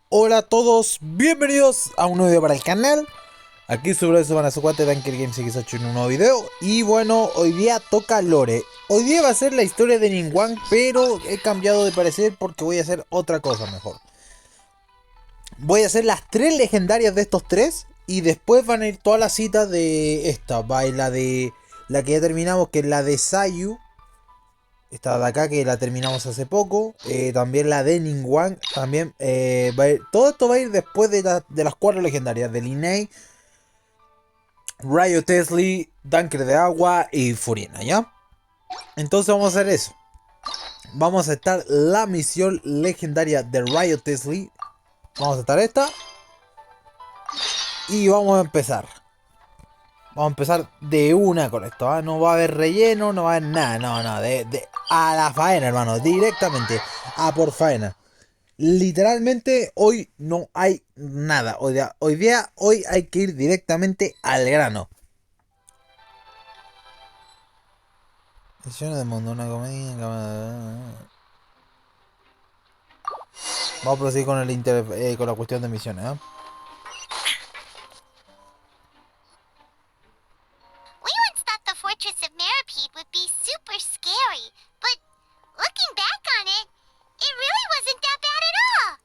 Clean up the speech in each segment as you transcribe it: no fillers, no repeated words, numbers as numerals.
Hola a todos, bienvenidos a un nuevo video para el canal. Aquí sobre eso van a su cuate Dankerverse X8 en un nuevo video. Y bueno, hoy día toca lore. Hoy día va a ser la historia de Ningguang, pero he cambiado de parecer porque voy a hacer otra cosa mejor. Voy a hacer las tres legendarias de estos tres. Y después van a ir todas las citas de esta. Va a ir la de la que ya terminamos, que es la de Sayu. Esta de acá que la terminamos hace poco. También la de Ningguang. También va a ir, todo esto va a ir después de las cuatro legendarias. De Linnea, Wriothesley, Danker de agua y Furiena, ¿ya? Entonces vamos a hacer eso. Vamos a estar la misión legendaria de Wriothesley. Vamos a estar esta. Y vamos a empezar. Vamos a empezar de una con esto, ¿eh? No va a haber relleno, no va a haber nada, no, a la faena, hermano, directamente, a por faena. Literalmente hoy no hay nada, hoy hay que ir directamente al grano. Acción de mundo, una comedia, vamos a proseguir con con la cuestión de misiones, ¿eh? We once thought the fortress of Meripode would be super scary, but looking back on it, it really wasn't that bad at all.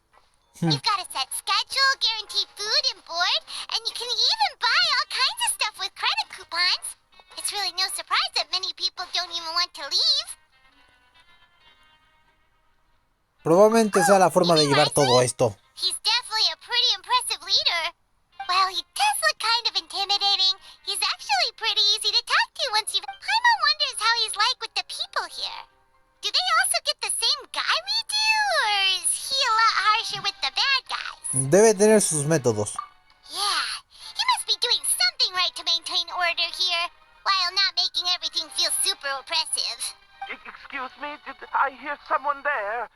You've got a set schedule, guaranteed food and board, and you can even buy all kinds of stuff with credit coupons. It's really no surprise that many people don't even want to leave. Probablemente sea la forma de llevar todo esto. He's definitely a pretty impressive leader. Well, he does look kind of intimidating. He's actually pretty easy to talk to once you've... Paimon wonders how he's like with the people here. Do they also get the same guy we do, or is he a lot harsher with the bad guys? Debe tener sus métodos. Yeah, he must be doing something right to maintain order here, while not making everything feel super oppressive. Excuse me, did I hear someone there?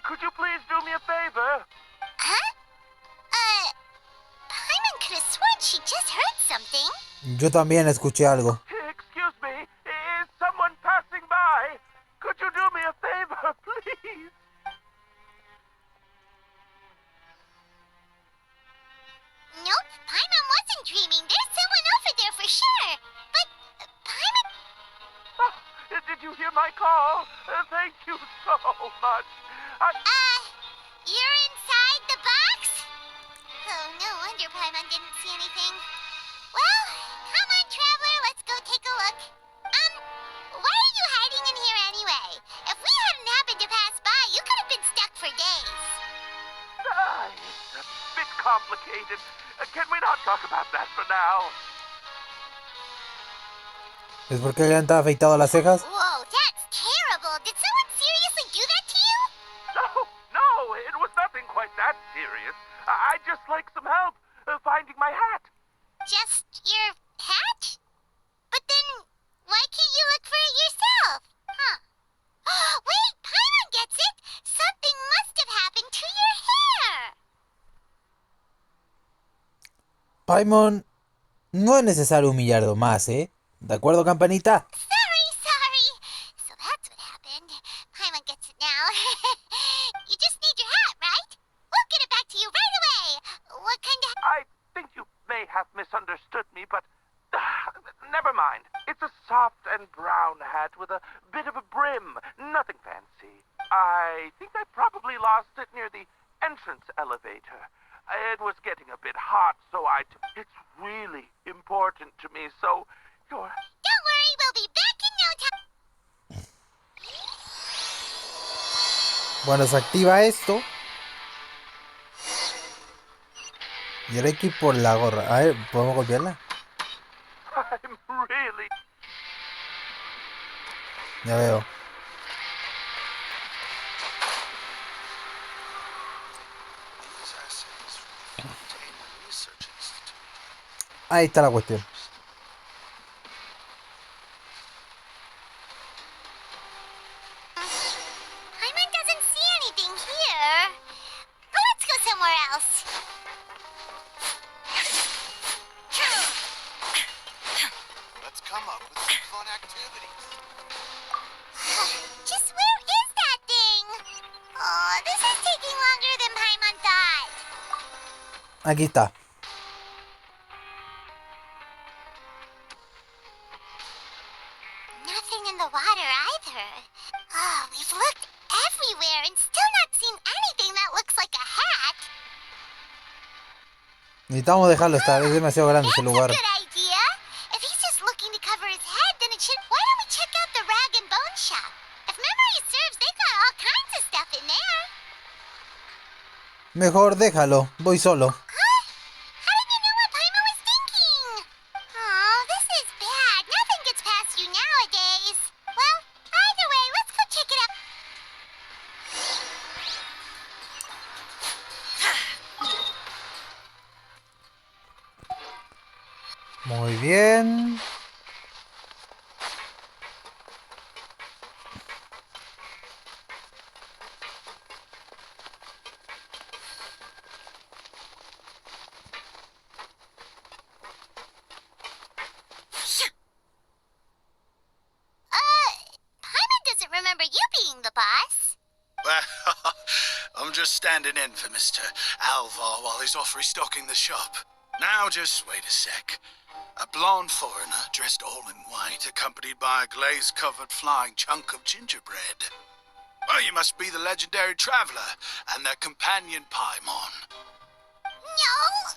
Could you please do me a favor? Huh? Paimon could have sworn she just heard something. Yo también escuché algo. Excuse me, is someone passing by? Could you do me a favor, please? Nope, Paimon wasn't dreaming. There's someone over there for sure. But Paimon... Oh, did you hear my call? Thank you so much. You're inside the box? Oh, no wonder Paimon didn't see anything. Well, come on, traveler, let's go take a look. Why are you hiding in here anyway? If we hadn't happened to pass by, you could have been stuck for days. It's a bit complicated. Can we not talk about that for now? ¿Es porque le han afeitado las cejas? Whoa, that's terrible. Did someone seriously do that to you? No, it was nothing quite that serious. I'd just like some help finding my hat. Just your hat? But then, why can't you look for it yourself? Huh. Wait, Paimon gets it! Something must have happened to your hair! Paimon, no es necesario humillarlo más, ¿eh? ¿De acuerdo, campanita? Sorry. So that's what happened. Paimon gets it now. You just need your hat, right? We'll get it back to you right away. What kind of... I think you may have misunderstood me, but never mind. It's a soft and brown hat with a bit of a brim. Nothing fancy. I think I probably lost it near the entrance elevator. It was getting a bit hot, so it's really important to me, so you're... Don't worry, we'll be back in no time. Bueno, se activa esto. Y ahora hay que ir por la gorra. A ver, ¿podemos golpearla? I'm really... Ya veo. Ahí está la cuestión. Paimon doesn't see anything here. Let's go somewhere else. Let's come up with some fun activities. Just where is that thing? Oh, this is taking longer than Paimon thought. Aquí está. Nothing in the water either. Oh, we've looked everywhere and still not seen anything that looks like a hat. Necesitamos dejarlo estar, es demasiado grande ese That's a lugar. good idea. If he's just looking to cover his head, then it should... Why don't we check out the rag and bone shop? If memory serves, they've got all kinds of stuff in there. Mejor déjalo, voy solo. Huh? How did you know what Paimon was thinking? Oh, this is bad. Nothing gets past you nowadays. Well, either way, let's go check it out. Muy bien. Paimon doesn't remember you being the boss. Well, I'm just standing in for Mr. Alvar while he's off restocking the shop. Now, just wait a sec. A blonde foreigner dressed all in white, accompanied by a glaze-covered flying chunk of gingerbread. Well, you must be the legendary traveler and their companion Paimon. No.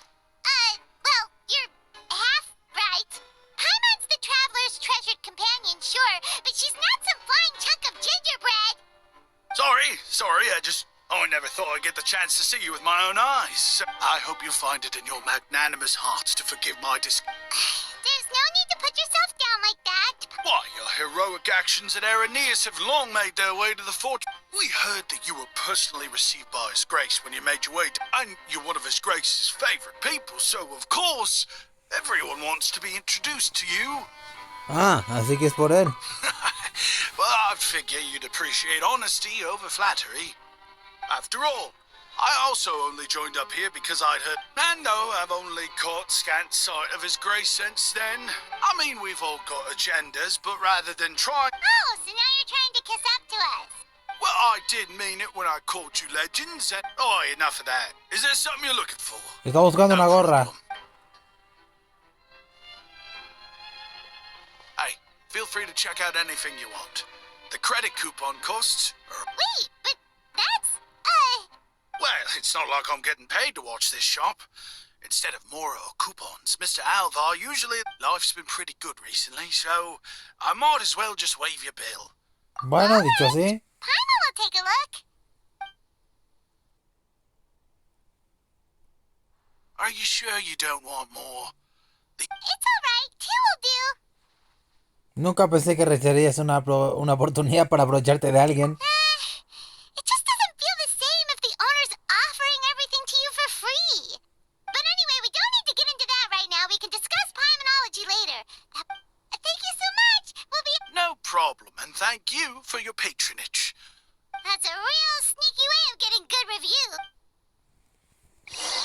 Well, you're half right. Paimon's the traveler's treasured companion, sure, but she's not some flying chunk of gingerbread. Sorry, I never thought I'd get the chance to see you with my own eyes. I hope you find it in your magnanimous hearts to forgive my There's no need to put yourself down like that. Why, your heroic actions at Aeneas have long made their way to the fort. We heard that you were personally received by His Grace when you made your way to... And you're one of His Grace's favorite people, so of course, everyone wants to be introduced to you. Ah, así que es por él. Well, I figure you'd appreciate honesty over flattery. After all, I also only joined up here because I'd heard... And no, I've only caught scant sight of His Grace since then. I mean, we've all got agendas, but rather than try... Oh, so now you're trying to kiss up to us. Well, I did mean it when I called you legends, and... Oh, enough of that. Is there something you're looking for? Está buscando una gorra. problem. Hey, feel free to check out anything you want. The credit coupon costs are... Wait, but that's... Well, it's not like I'm getting paid to watch this shop. Instead of more coupons, Mr. Alvar, usually life's been pretty good recently, so I might as well just waive your bill. Bueno, dicho así. Paimon will take a look. Are you sure you don't want more? It's alright, two will do. Nunca pensé que rechazarías una oportunidad para aprovecharte de alguien. It just doesn't feel the same if the owner's offering everything to you for free. But anyway, we don't need to get into that right now. We can discuss Paimonology later. Thank you so much. We'll be... No problem, and thank you for your patronage. That's a real sneaky way of getting good reviews.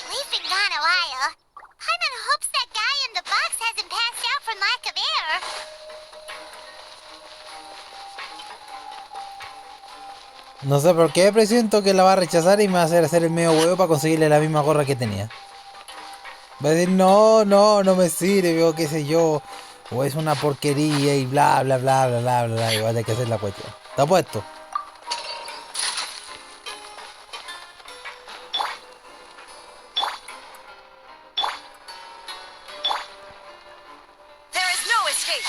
We've been gone a while. Paimon hopes that guy in the box hasn't passed out from lack of air. No sé por qué presiento que la va a rechazar y me va a hacer el medio huevo para conseguirle la misma gorra que tenía. Va a decir, no me sirve, o qué sé yo. O es una porquería y bla, bla, bla, bla, bla, bla. Y va a tener que hacer la cuestión. ¿Está puesto? There is no escape.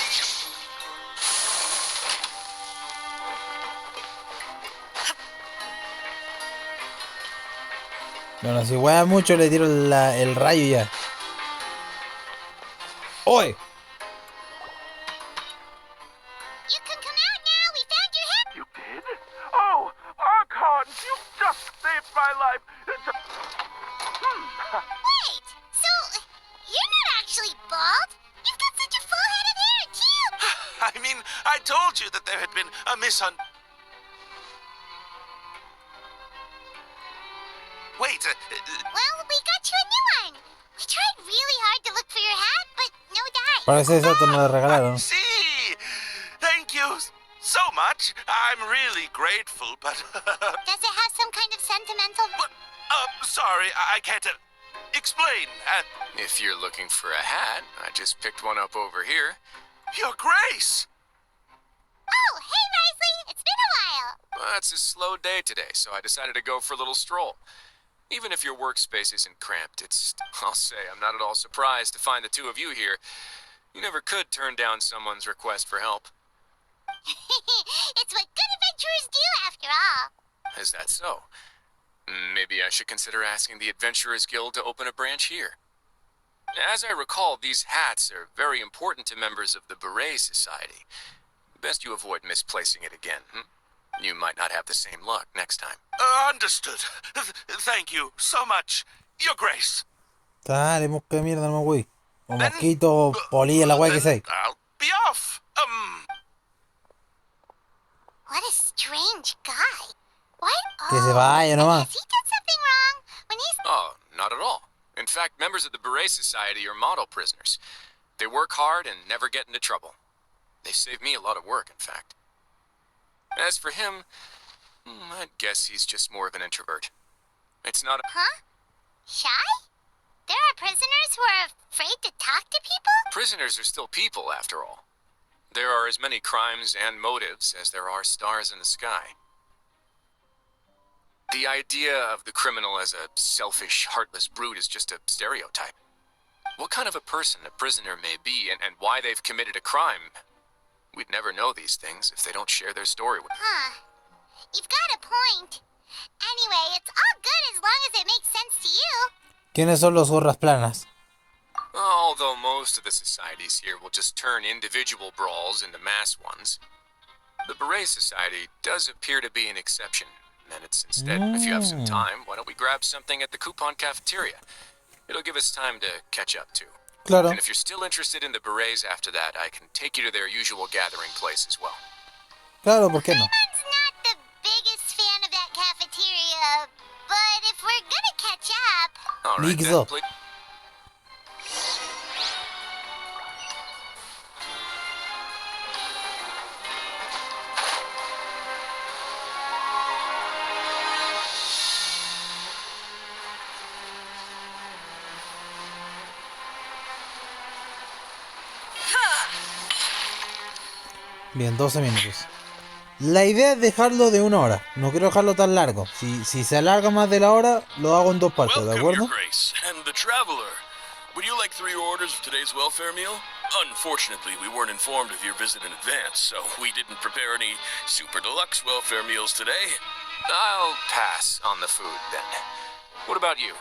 Bueno, si hueá mucho le tiro el rayo ya. ¡Oye! You can come out now. We found your head. You did? Oh, Archon, you just saved my life. Wait, so you're not actually bald? You've got such a full head of hair, too. I mean, I told you that there had been a Wait, Well, we got you a new one. We tried really hard to look for your hat, but no dice. Parece exacto, me lo regalaron. see! Thank you so much. I'm really grateful, but... Does it have some kind of sentimental... Sorry, I can't... Explain. If you're looking for a hat, I just picked one up over here. Your Grace! Oh, hey, Wriothesley. It's been a while. Well, it's a slow day today, so I decided to go for a little stroll. Even if your workspace isn't cramped, I'll say, I'm not at all surprised to find the two of you here. You never could turn down someone's request for help. It's what good adventurers do, after all. Is that so? Maybe I should consider asking the Adventurers Guild to open a branch here. As I recall, these hats are very important to members of the Beret Society. Best you avoid misplacing it again. You might not have the same luck next time. Understood. Thank you so much, Your Grace. Dale, mosca de mierda, no me voy. O mosquito, polilla, la guay que sea. I'll be off. What a strange guy. What? Que se vaya nomás. Has he done something wrong? When he's... Oh, not at all. In fact, members of the Beret Society are model prisoners. They work hard and never get into trouble. They save me a lot of work, in fact. As for him, I'd guess he's just more of an introvert. It's not a... Huh? Shy? There are prisoners who are afraid to talk to people? Prisoners are still people, after all. There are as many crimes and motives as there are stars in the sky. The idea of the criminal as a selfish, heartless brute is just a stereotype. What kind of a person a prisoner may be and why they've committed a crime, we'd never know these things if they don't share their story with us. Huh. You've got a point. Anyway, it's all good as long as it makes sense to you. ¿Quiénes son los gorras planas? Although most of the societies here will just turn individual brawls into mass ones, the Beret Society does appear to be an exception. And it's instead, if you have some time, why don't we grab something at the Coupon Cafeteria? It'll give us time to catch up too. Claro. And if you're still interested in the Berets after that, I can take you to their usual gathering place as well. Claro, ¿por qué no? Paimon's not the biggest fan of that cafeteria, but if we're gonna catch up... All right, Leagues then, up. please. Bien, 12 minutos. La idea es dejarlo de 1 hora. No quiero dejarlo tan largo. Si se alarga más de la hora, lo hago en 2 partes, ¿de Welcome, acuerdo? Your Grace, and the Traveler. Would you like 3 orders of today's welfare meal? Unfortunately, we weren't informed of your visit in advance, so we didn't prepare any super deluxe welfare meals today. I'll pass on the food then. What about you?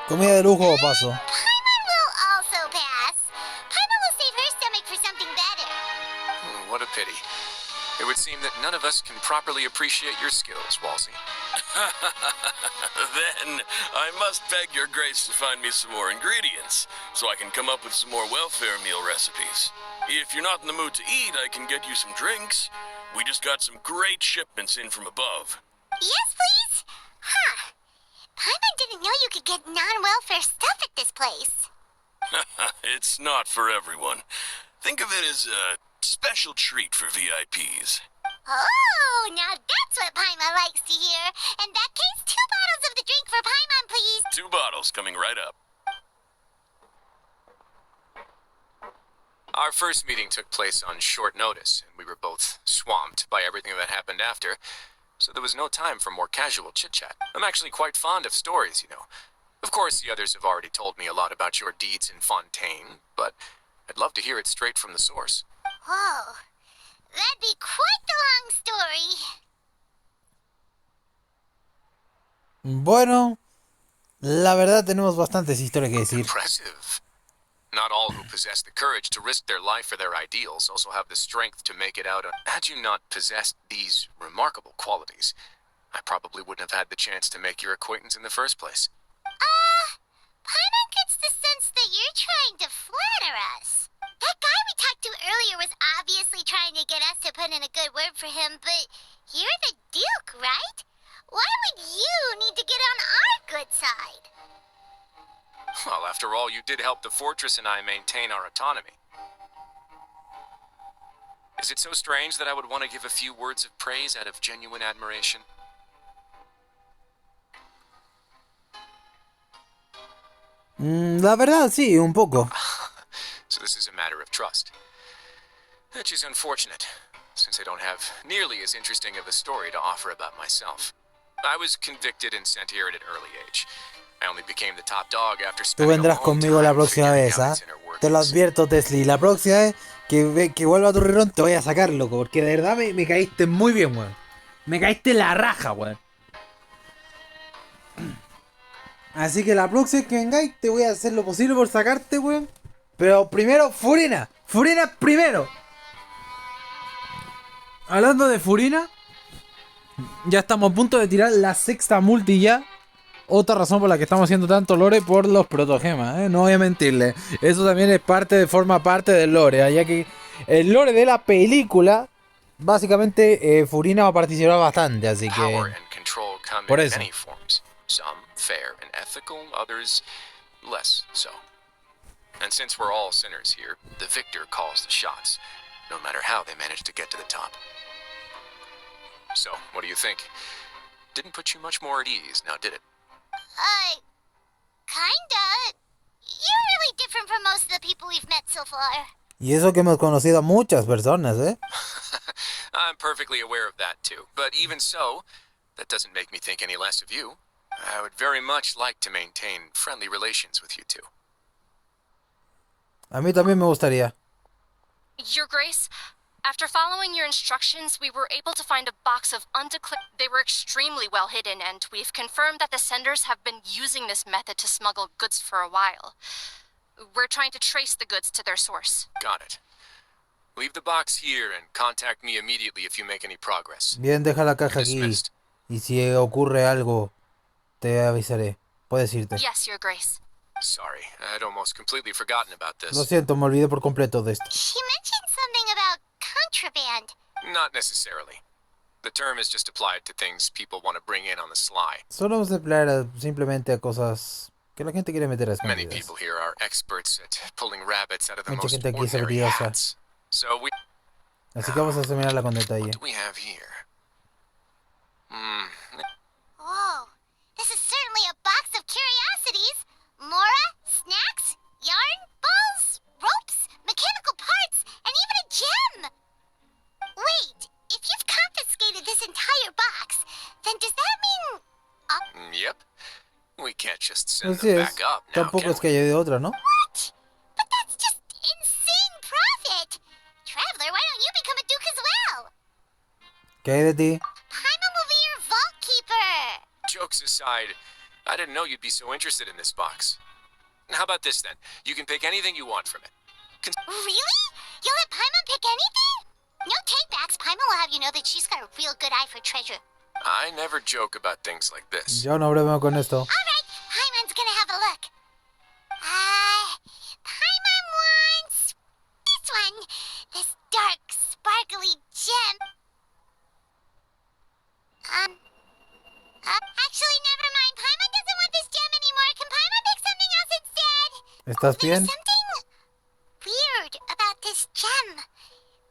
Comida de lujo o paso. Paimon will also pass. Paimon will save her stomach for something better. What a pity. It would seem that none of us can properly appreciate your skills, Walsey. Then, I must beg your Grace to find me some more ingredients, so I can come up with some more welfare meal recipes. If you're not in the mood to eat, I can get you some drinks. We just got some great shipments in from above. Yes, please? Huh. Paimon didn't know you could get non-welfare stuff at this place. It's not for everyone. Think of it as a special treat for VIPs. Oh, now that's what Paimon likes to hear. In that case, 2 bottles of the drink for Paimon, please. 2 bottles coming right up. Our first meeting took place on short notice, and we were both swamped by everything that happened after, so there was no time for more casual chit-chat. I'm actually quite fond of stories, you know. Of course, the others have already told me a lot about your deeds in Fontaine, but I'd love to hear it straight from the source. Whoa. That'd be quite the long story. Bueno, la verdad tenemos bastantes historias que decir. Impressive. Not all who possess the courage to risk their life for their ideals also have the strength to make it out. Had you not possessed these remarkable qualities, I probably wouldn't have had the chance to make your acquaintance in the first place. Paimon gets the sense that you're trying to flatter us. That guy we talked to earlier was obviously trying to get us to put in a good word for him, but you're the Duke, right? Why would you need to get on our good side? Well, after all, you did help the fortress and I maintain our autonomy. Is it so strange that I would want to give a few words of praise out of genuine admiration? La verdad, sí, un poco. So this is a matter of trust. Which is unfortunate, since I don't have nearly as interesting of a story to offer about myself. I was convicted and sent here at an early age. I only became the top dog after Tú spending a vendrás long conmigo la time próxima figuring vez, out ¿ah? its inner Te lo workings. advierto, Tesli. La próxima vez que vuelva a tu rirón te voy a sacar, loco. Porque de verdad me caíste muy bien, weón. Me caíste la raja, weón. Así que la próxima vez que vengáis te voy a hacer lo posible por sacarte, weón. Pero primero, Furina. Furina primero. Hablando de Furina, ya estamos a punto de tirar la sexta multi ya. Otra razón por la que estamos haciendo tanto lore por los protogemas, ¿eh? No voy a mentirle. Eso también es forma parte del lore, ¿eh? Ya que el lore de la película, básicamente Furina va a participar bastante, así que... Power and control come Por in eso. many forms. Some fair and ethical, others less so. And since we're all sinners here, the victor calls the shots, no matter how they manage to get to the top. So, what do you think? Didn't put you much more at ease, now did it? Kinda. You're really different from most of the people we've met so far. Y eso que hemos conocido a muchas personas, ¿eh? I'm perfectly aware of that too. But even so, that doesn't make me think any less of you. I would very much like to maintain friendly relations with you two. A mí también me gustaría. Your Grace, after following your instructions, we were able to find a box of undeclared... They were extremely well hidden, and we've confirmed that the senders have been using this method to smuggle goods for a while. We're trying to trace the goods to their source. Got it. Leave the box here and contact me immediately if you make any progress. Bien, deja la caja You're aquí. dismissed. Y si ocurre algo, te avisaré. Puedes irte. Yes, Your Grace. Sorry, I'd almost completely forgotten about Lo this. siento, me olvidé por completo de esto. She mentioned something about contraband. Not necessarily. The term is just applied to things people want to bring in on the sly. Solo vamos a emplear simplemente a cosas que la gente quiere meter a Many escondidas. people here are experts at pulling rabbits out of the Mucha most gente aquí es ordinary habilidosa. hats. So we... Así que vamos a examinarla con detalle. What do we have here? Whoa. This is certainly a box of curiosities. Mora, snacks, yarn, balls, ropes, mechanical parts, and even a gem. Wait, if you've confiscated this entire box, then does that mean... Yep. We can't just send Así them es. back up now, Tampoco can es que we? haya de otra, ¿no? What? But that's just insane profit. Traveler, why don't you become a duke as well? ¿Qué hay de ti? Paimon will be your vault keeper. Jokes aside, I didn't know you'd be so interested in this box. How about this then? You can pick anything you want from it. Really? You'll let Paimon pick anything? No takebacks. Paimon will have you know that she's got a real good eye for treasure. I never joke about things like this. Yo no bromeo con esto. Alright, Paimon's gonna have a look. Paimon wants... this one. This dark, sparkly gem. Actually, never mind. Paimon doesn't want this gem anymore. Can Paimon pick something else instead? ¿Estás There's bien? something weird about this gem.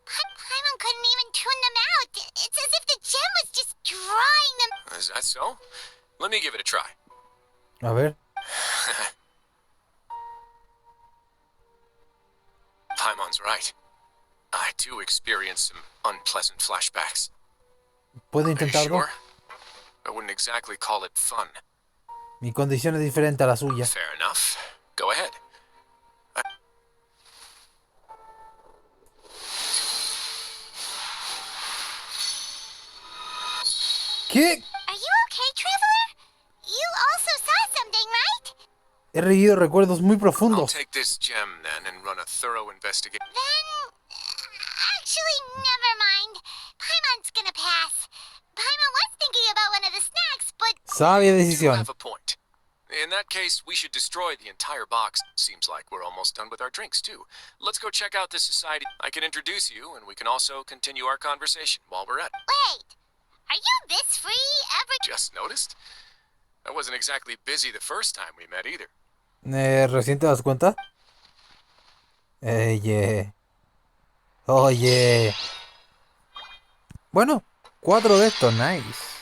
Paimon couldn't even tune them out. It's as if the gem was just drawing them. Is that so? Let me give it a try. A ver. Paimon's right. I too experienced some unpleasant flashbacks. ¿Puedo Are you intentarlo? sure? I wouldn't exactly call it fun. Mi condición es diferente a la suya. Fair enough. Go ahead. ¿Qué? Are you okay, Traveler? You also saw something, right? He revivido recuerdos muy I'll profundos. take this gem then and run a thorough investigation. Then... actually, never mind. Paimon's gonna pass. Paimon was thinking about one of the snacks, but... Sabia You decisión. have a point. In that case, we should destroy the entire box. Seems like we're almost done with our drinks, too. Let's go check out this society. I can introduce you, and we can also continue our conversation while we're at it. Wait, are you this free every... Just noticed? I wasn't exactly busy the first time we met either. ¿Recién te das cuenta? Oye. Oye. Bueno, 4 de estos, nice.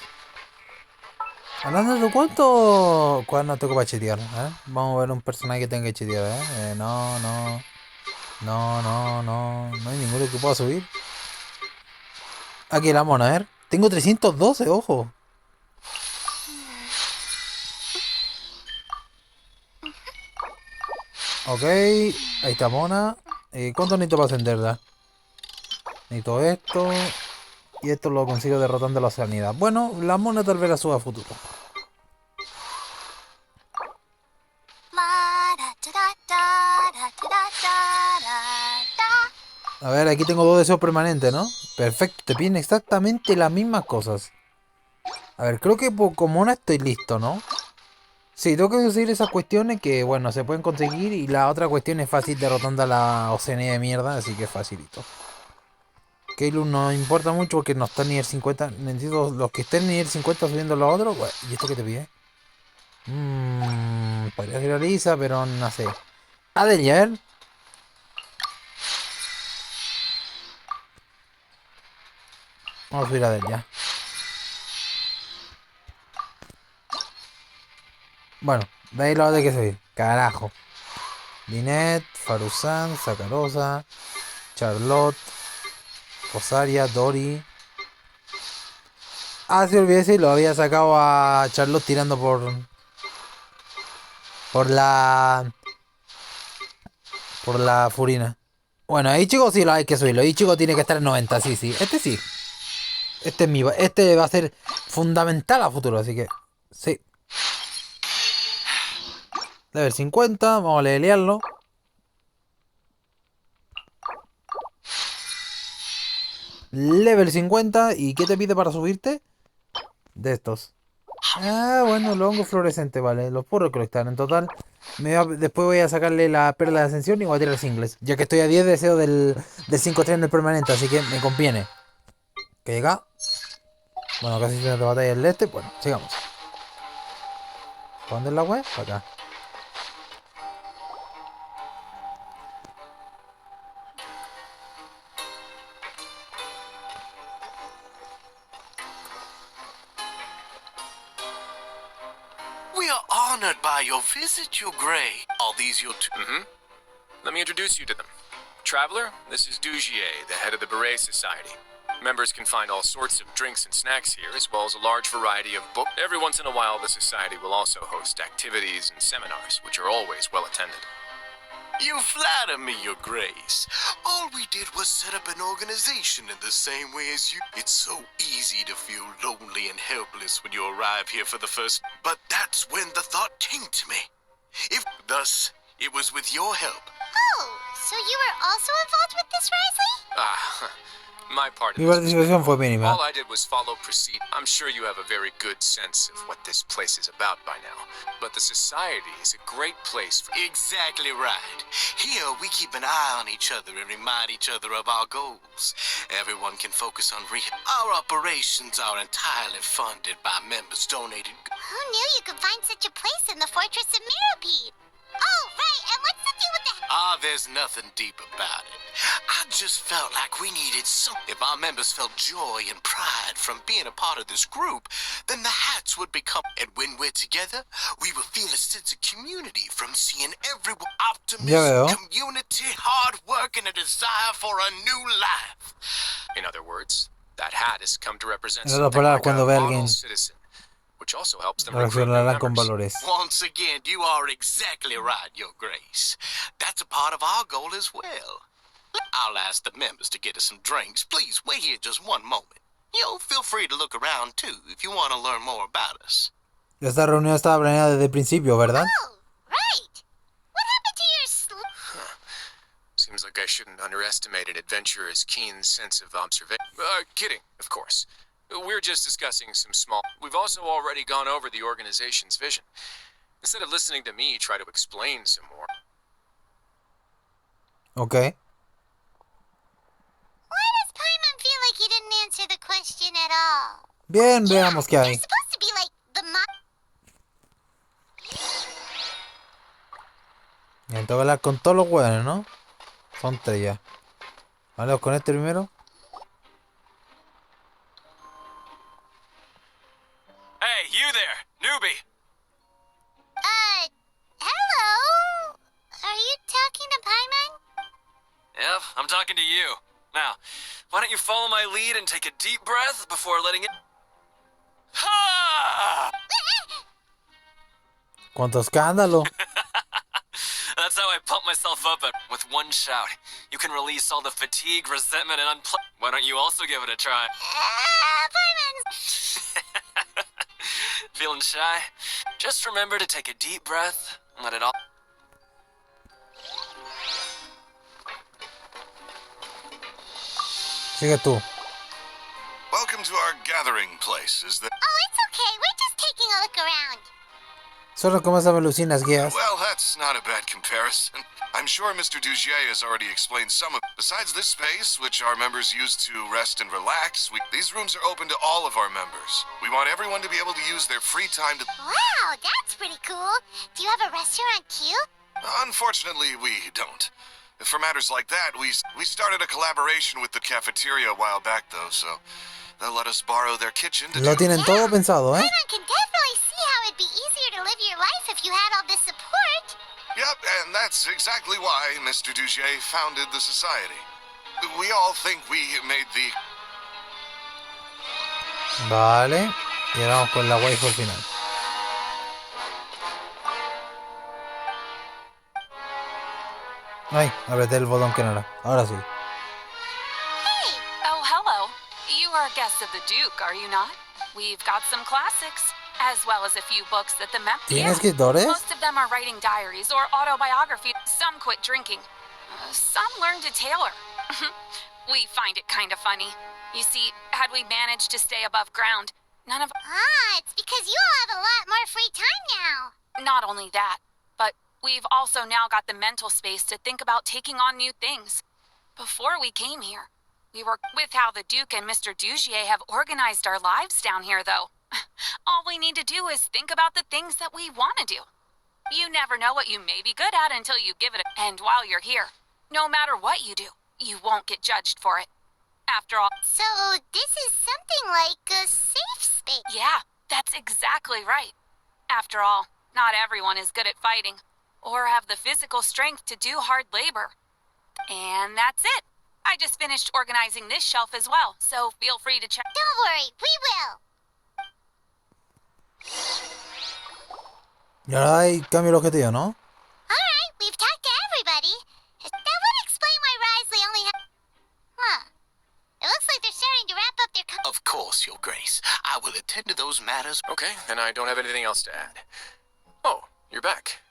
Hablando de cuánto... ¿Cuándo tengo para chetear? Vamos a ver un personaje que tenga que chetear, no, no. No, no, no. No hay ninguno que pueda subir. Aquí la mona, a ver. Tengo 312, ojo. Ok, ahí está mona. ¿Cuánto necesito para ascenderla? Necesito esto. Y esto lo consigo derrotando la sanidad. Bueno, la mona tal vez la suba a futuro. A ver, aquí tengo 2 deseos permanentes, ¿no? Perfecto, te piden exactamente las mismas cosas. A ver, creo que como mona estoy listo, ¿no? Sí, tengo que conseguir esas cuestiones que, bueno, se pueden conseguir. Y la otra cuestión es fácil derrotando a la Oceanía de mierda, así que es facilito. Keylun no importa mucho porque no está en nivel 50. Necesito los que estén en nivel 50 subiendo los otros. Bueno, ¿y esto qué te pide? Podría ser a Lisa, pero no sé. Adelia, a ver. Vamos a subir a Adelia. Bueno, de ahí lo de que subir. Carajo. Linet, Faruzan, Sakarosa, Charlotte, Rosaria, Dori. Ah, se olvidé si lo había sacado a Charlotte tirando por la Furina. Bueno, ahí chicos sí lo hay que subirlo. Ahí chicos tiene que estar en 90, sí, sí. Este sí. Este va a ser fundamental a futuro, así que sí. Level 50, vamos a levelearlo. Level 50, ¿y qué te pide para subirte? De estos. Ah, bueno, los hongos fluorescentes, vale. Los puedo recolectar. En total, después voy a sacarle la perla de ascensión y voy a tirar singles. Ya que estoy a 10 deseos del 5-3 en el permanente, así que me conviene. Que llega. Bueno, casi se de batalla el este. Bueno, sigamos. ¿Para dónde es la web? Para acá. We are honored by your visit, your Grey. Are these your two? Let me introduce you to them. Traveler, this is Dugier, the head of the Beret Society. Members can find all sorts of drinks and snacks here, as well as a large variety of books. Every once in a while, the Society will also host activities and seminars, which are always well attended. You flatter me, your Grace. All we did was set up an organization in the same way as you. It's so easy to feel lonely and helpless when you arrive here for the first. But that's when the thought came to me. It was with your help. Oh, so you were also involved with this, Wriothesley? My part Mi of this participación fue mínima. all I did was follow procedure. I'm sure you have a very good sense of what this place is about by now. But the Society is a great place for... Exactly right. Here we keep an eye on each other and remind each other of our goals. Everyone can focus on Our operations are entirely funded by members donated. Who knew you could find such a place in the fortress of Meripode? Oh, right, and what's the deal with the... There's nothing deep about it. I just felt like we needed some... If our members felt joy and pride from being a part of this group, then the hats would become... And when we're together, we will feel a sense of community from seeing everyone optimism, community, hard work, and a desire for a new life. In other words, that hat has come to represent En otras something palabras, like cuando a ve a model alguien citizen, which also helps them recruit new reaccionarán con members. valores. Once again, you are exactly right, Your Grace. That's a part of our goal as well. I'll ask the members to get us some drinks. Please wait here just one moment. Feel free to look around too if you want to learn more about us. Esta reunión estaba planeada desde el principio, ¿verdad? Oh, right. What happened to your Seems like I shouldn't underestimate an adventurer's keen sense of observation. Kidding, of course. We're just discussing some small... We've also already gone over the organization's vision. Instead of listening to me try to explain some more. Ok. Why does Paimon feel like he didn't answer the question at all? Bien, veamos qué You're hay. supposed to be like the Bien, tengo que hablar con todos los hueones, ¿no? Son 3 ya. Hablamos con este primero. Hey, you there! I'm talking to you. Now, why don't you follow my lead and take a deep breath before letting it... Ha! Cuánto escándalo. That's how I pump myself up with one shout. You can release all the fatigue, resentment, and Why don't you also give it a try? Feeling shy? Just remember to take a deep breath and let it all... Sigue tú. Welcome to our gathering place. Is that... Oh, it's okay. We're just taking a look around. Solo como esas melucinas guías. Well, that's not a bad comparison. I'm sure Mr. Dugier has already explained some of... Besides this space, which our members use to rest and relax, these rooms are open to all of our members. We want everyone to be able to use their free time to... Wow, that's pretty cool. Do you have a restaurant too? Unfortunately, we don't. For matters like that, we started a collaboration with the cafeteria a while back, though, so they'll let us borrow their kitchen to Lo do... tienen todo pensado, ¿eh? Paimon can definitely see how it'd be easier to live your life if you had all this support. Yep, and that's exactly why Mr. Dugier founded the society. We all think we made the... Vale. Y ahora vamos con la waifu al final. Ay, apreté el botón que no era. Ahora sí. Hey! Oh, hello. You are guests of the Duke, are you not? We've got some classics, as well as a few books that the ¿Tiene escritores? Most of them are writing diaries or autobiographies. Some quit drinking. Some learned to tailor. We find it kind of funny. You see, had we managed to stay above ground, none of... Ah, it's because you all have a lot more free time now. Not only that, but we've also now got the mental space to think about taking on new things. Before we came here, we were with how the Duke and Mr. Dugier have organized our lives down here, though. All we need to do is think about the things that we want to do. You never know what you may be good at until you give it a... And while you're here, no matter what you do, you won't get judged for it. After all... So, this is something like a safe space. Yeah, that's exactly right. After all, not everyone is good at fighting, or have the physical strength to do hard labor. And that's it. I just finished organizing this shelf as well, so feel free to check. Don't worry, we will. Y ahora hay cambio el objetivo, ¿no? Alright, we've talked to everybody. That would explain why Wriothesley only had... Huh. It looks like they're starting to wrap up their... Of course, Your Grace. I will attend to those matters. Okay, then I don't have anything else to add. Oh, you're back.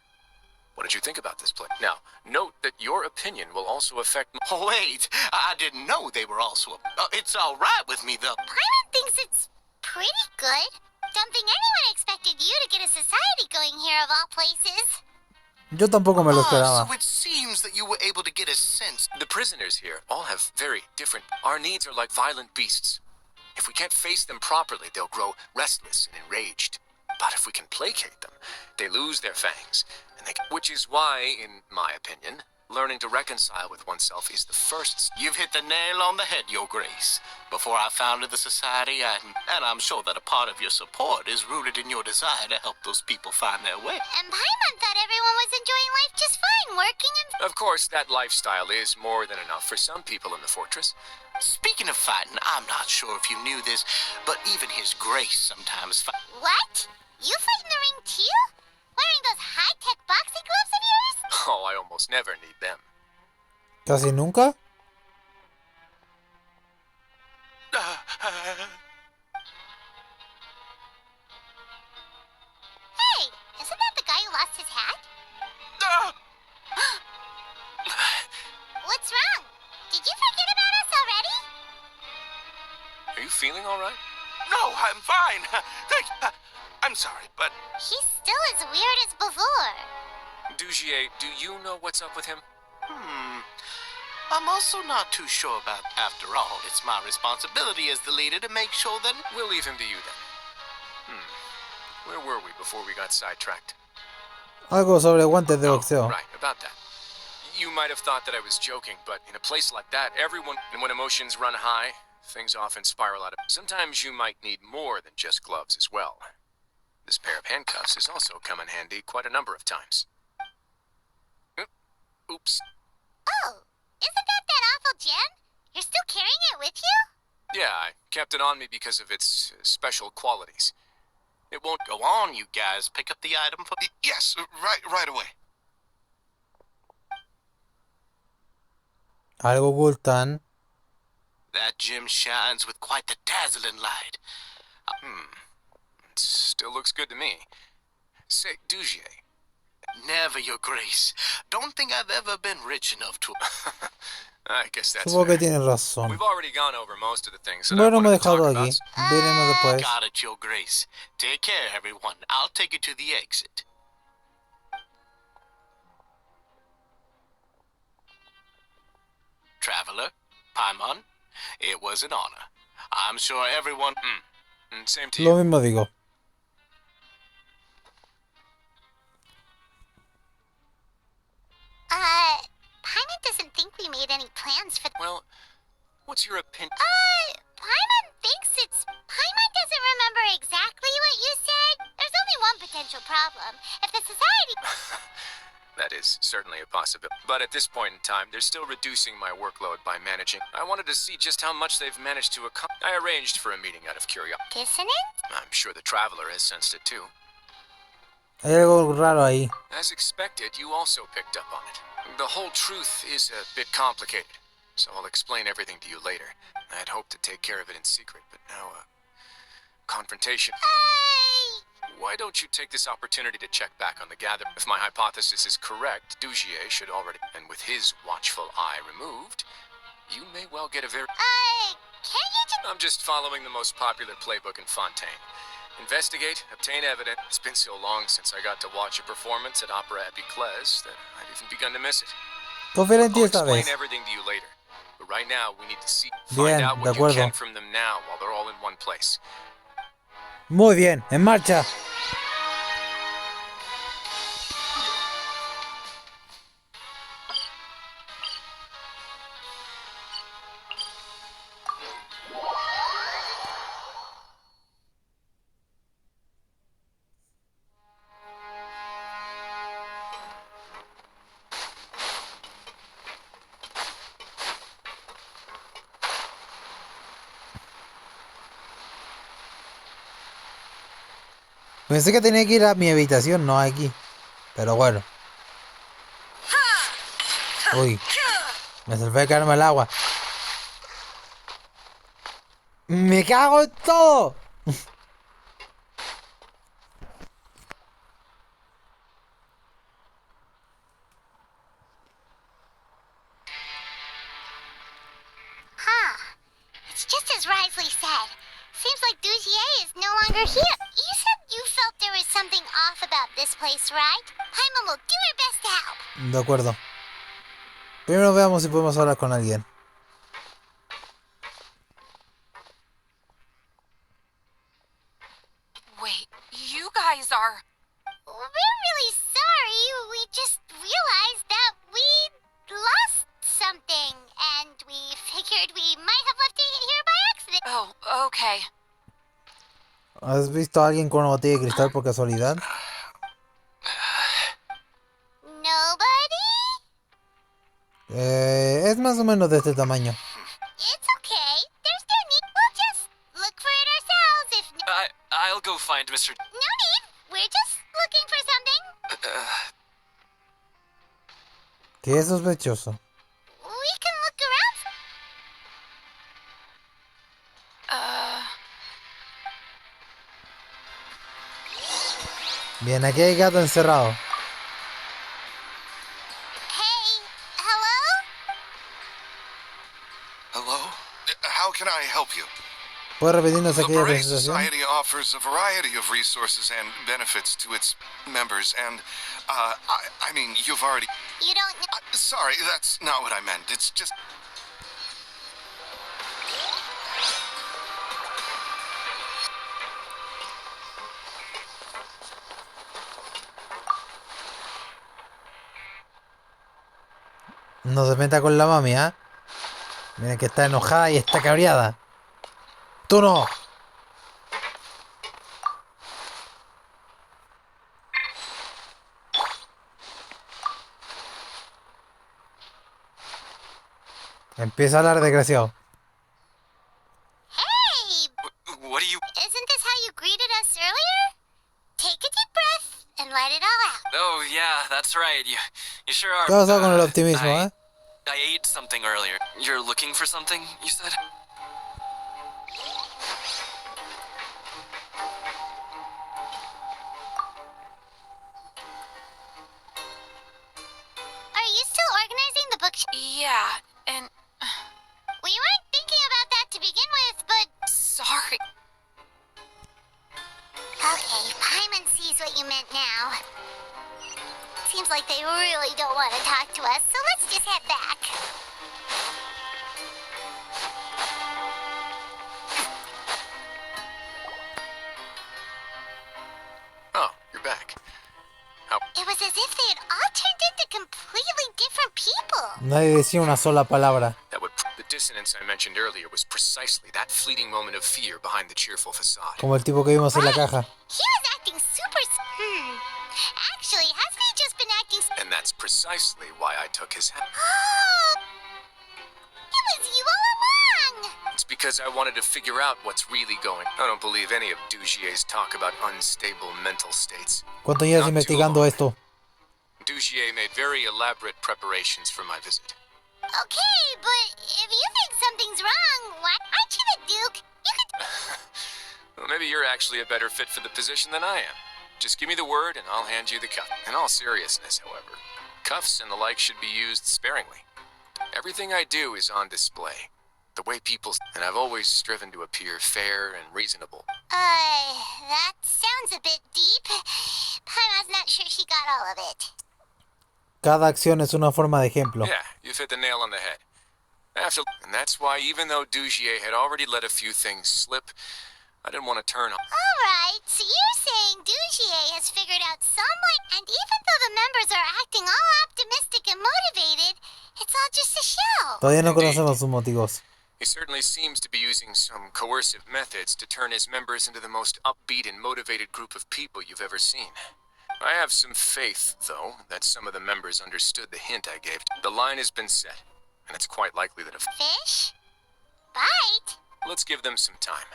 What did you think about this play? Now, note that your opinion will also affect... Oh, wait. I didn't know they were also... it's all right with me, though. Paimon thinks it's pretty good. Don't think anyone expected you to get a society going here of all places. Yo tampoco me lo esperaba. So it seems that you were able to get a sense... The prisoners here all have very different... Our needs are like violent beasts. If we can't face them properly, they'll grow restless and enraged. But if we can placate them, they lose their fangs. Which is why, in my opinion, learning to reconcile with oneself is the first... You've hit the nail on the head, Your Grace. Before I founded the society, and I'm sure that a part of your support is rooted in your desire to help those people find their way. And Paimon thought everyone was enjoying life just fine, working and... Of course, that lifestyle is more than enough for some people in the fortress. Speaking of fighting, I'm not sure if you knew this, but even His Grace sometimes fight. What? You fight in the ring too? Wearing those high-tech boxing gloves of yours? Oh, I almost never need them. ¿Casi nunca? Hey, isn't that the guy who lost his hat? What's wrong? Did you forget about us already? Are you feeling all right? No, I'm fine. I'm sorry, but He's still as weird as before. Dugier, do you know what's up with him? I'm also not too sure about... After all, it's my responsibility as the leader to make sure that... We'll leave him to you then. Where were we before we got sidetracked? Algo sobre guantes de boxeo. Right, about that. You might have thought that I was joking, but in a place like that, everyone... And when emotions run high, things often spiral out of... Sometimes you might need more than just gloves as well. This pair of handcuffs has also come in handy quite a number of times. Oops. Oh, isn't that cool gem? You're still carrying it with you? Yeah, I kept it on me because of its special qualities. It won't Go on, you guys. Pick up the item for... Yes, right away. Algo ocultan. That gem shines with quite the dazzling light. It still looks good to me. Say, Dugier. Never, Your Grace. Don't think I've ever been rich enough to... I guess that's Supongo que fair. tienes razón. We've already gone over most of the things that I Bueno, me he wanted to talk dejado about. aquí. Veremos después. Got it, Your Grace. Take care, everyone. I'll take you to the exit. Traveler, Paimon, it was an honor. I'm sure everyone... Same to Lo you. mismo digo. Paimon doesn't think we made any plans for... Well, what's your opinion? Paimon thinks it's... Paimon doesn't remember exactly what you said. There's only one potential problem. If the society... That is certainly a possibility. But at this point in time, they're still reducing my workload by managing. I wanted to see just how much they've managed to accomplish. I arranged for a meeting out of curiosity. Dissonant? I'm sure the Traveler has sensed it too. Hay algo raro ahí. As expected, you also picked up on it. The whole truth is a bit complicated, so I'll explain everything to you later. I'd hoped to take care of it in secret, but now, confrontation. Why don't you take this opportunity to check back on the gather? If my hypothesis is correct, Dugier should already... And with his watchful eye removed, you may well get a very... Can't you just... I'm just following the most popular playbook in Fontaine. Investigate, obtain evidence. It's been so long since I got to watch a performance at Opera Epiclese that I've even begun to miss it. Confía en ti I'll esta explain vez. everything to you later. But right now, we need to see... Bien, Find out de what you acuerdo. can from them now while they're all in one place. Muy bien, en marcha. Pensé que tenía que ir a mi habitación, no aquí. Pero bueno. Uy. Me salvé de caerme al agua. ¡Me cago en todo! It's just as Wriothesley said. Seems like Dugier is no longer here. You said you felt there was something off about this place, right? Paimon will do her best to help. De acuerdo. Primero veamos si podemos hablar con alguien. Wait, you guys are... We're really sorry. We just realized that we lost something, and we figured we might have left it here by accident. Oh, okay. ¿Has visto a alguien con una botella de cristal por casualidad? Nobody? Es más o menos de este tamaño. It's okay. There's no need. We'll just look for it ourselves if no... I'll go find Mr. No need. We're just looking for something. Qué sospechoso. We can look around. Bien, aquí hay gato encerrado. Hey, hello? Hello? How can I help you? ¿Puedes repetirnos The aquella Beret presentación? Society offers a variety of resources and benefits to its members, and, I mean, you've already... You don't know... Sorry, that's not what I meant. It's just... No se meta con la mami, ¿ah? Miren que está enojada y está cabreada. ¡Tú no! Empieza a hablar, desgraciado. Hey! What do you... Isn't this how you greeted us earlier? Take a deep breath and let it all out. Oh, yeah, that's right. You sure are... ¿Qué pasa con el optimismo, I, eh? I ate something earlier. You're looking for something, you said? Are you still organizing the book? Yeah, and We weren't thinking about that to begin with, but... sorry. Okay, Paimon sees what you meant now. Seems like they really don't want to talk to us, so let's just head back. Oh, you're back. How? It was as if they had all turned into completely different people. Nadie decía una sola palabra. That would. The dissonance I mentioned earlier was precisely that fleeting moment of fear behind the cheerful facade. Como el tipo que vimos en la caja. He was acting super... Actually, hasn't he just been acting... And that's precisely why I took his hand. Oh! It was you all along! It's because I wanted to figure out what's really going. I don't believe any of Dugier's talk about unstable mental states. ¿Cuánto llevas Not too investigando long. esto? Dugier made very elaborate preparations for my visit. Okay, but if you think something's wrong, why aren't you the Duke? You could... Well, maybe you're actually a better fit for the position than I am. Just give me the word and I'll hand you the cuff. In all seriousness, however, cuffs and the like should be used sparingly. Everything I do is on display. The way people... And I've always striven to appear fair and reasonable. That sounds a bit deep. Paimon's not sure she got all of it. Cada acción es una forma de ejemplo. Yeah, you've hit the nail on the head. And that's why even though Dugier had already let a few things slip, I didn't want to turn on... Alright, so you're saying Dugier has figured out some way, and even though the members are acting all optimistic and motivated, it's all just a show. Todavía no Indeed. conocemos sus motivos. He certainly seems to be using some coercive methods to turn his members into the most upbeat and motivated group of people you've ever seen. I have some faith, though, that some of the members understood the hint I gave. The line has been set, and it's quite likely that if... Fish? Bite? Let's give them some time.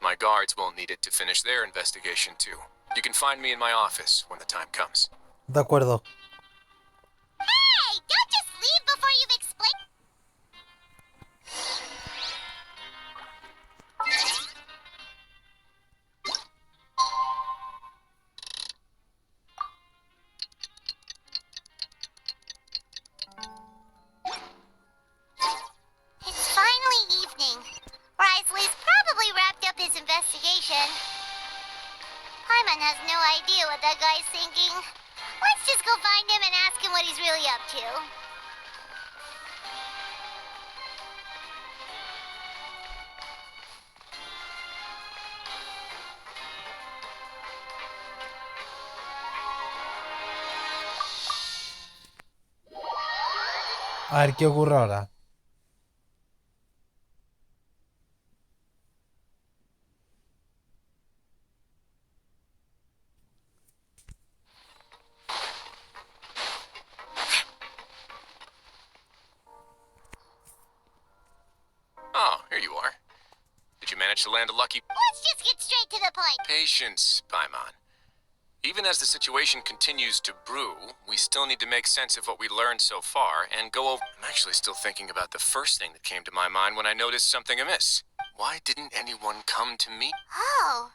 My guards will need it to finish their investigation, too. You can find me in my office when the time comes. De acuerdo. Hey, don't just leave before you've explained... It's finally evening. Wriothesley's probably wrapped up his investigation. Paimon has no idea what that guy's thinking. Let's just go find him and ask him what he's really up to. A ver qué ocurre ahora. Oh, here you are. Did you manage to land a lucky... Let's just get straight to the point. Patience, Paimon. Even as the situation continues to brew, we still need to make sense of what we learned so far and go over... I'm actually still thinking about the first thing that came to my mind when I noticed something amiss. Why didn't anyone come to me? Oh,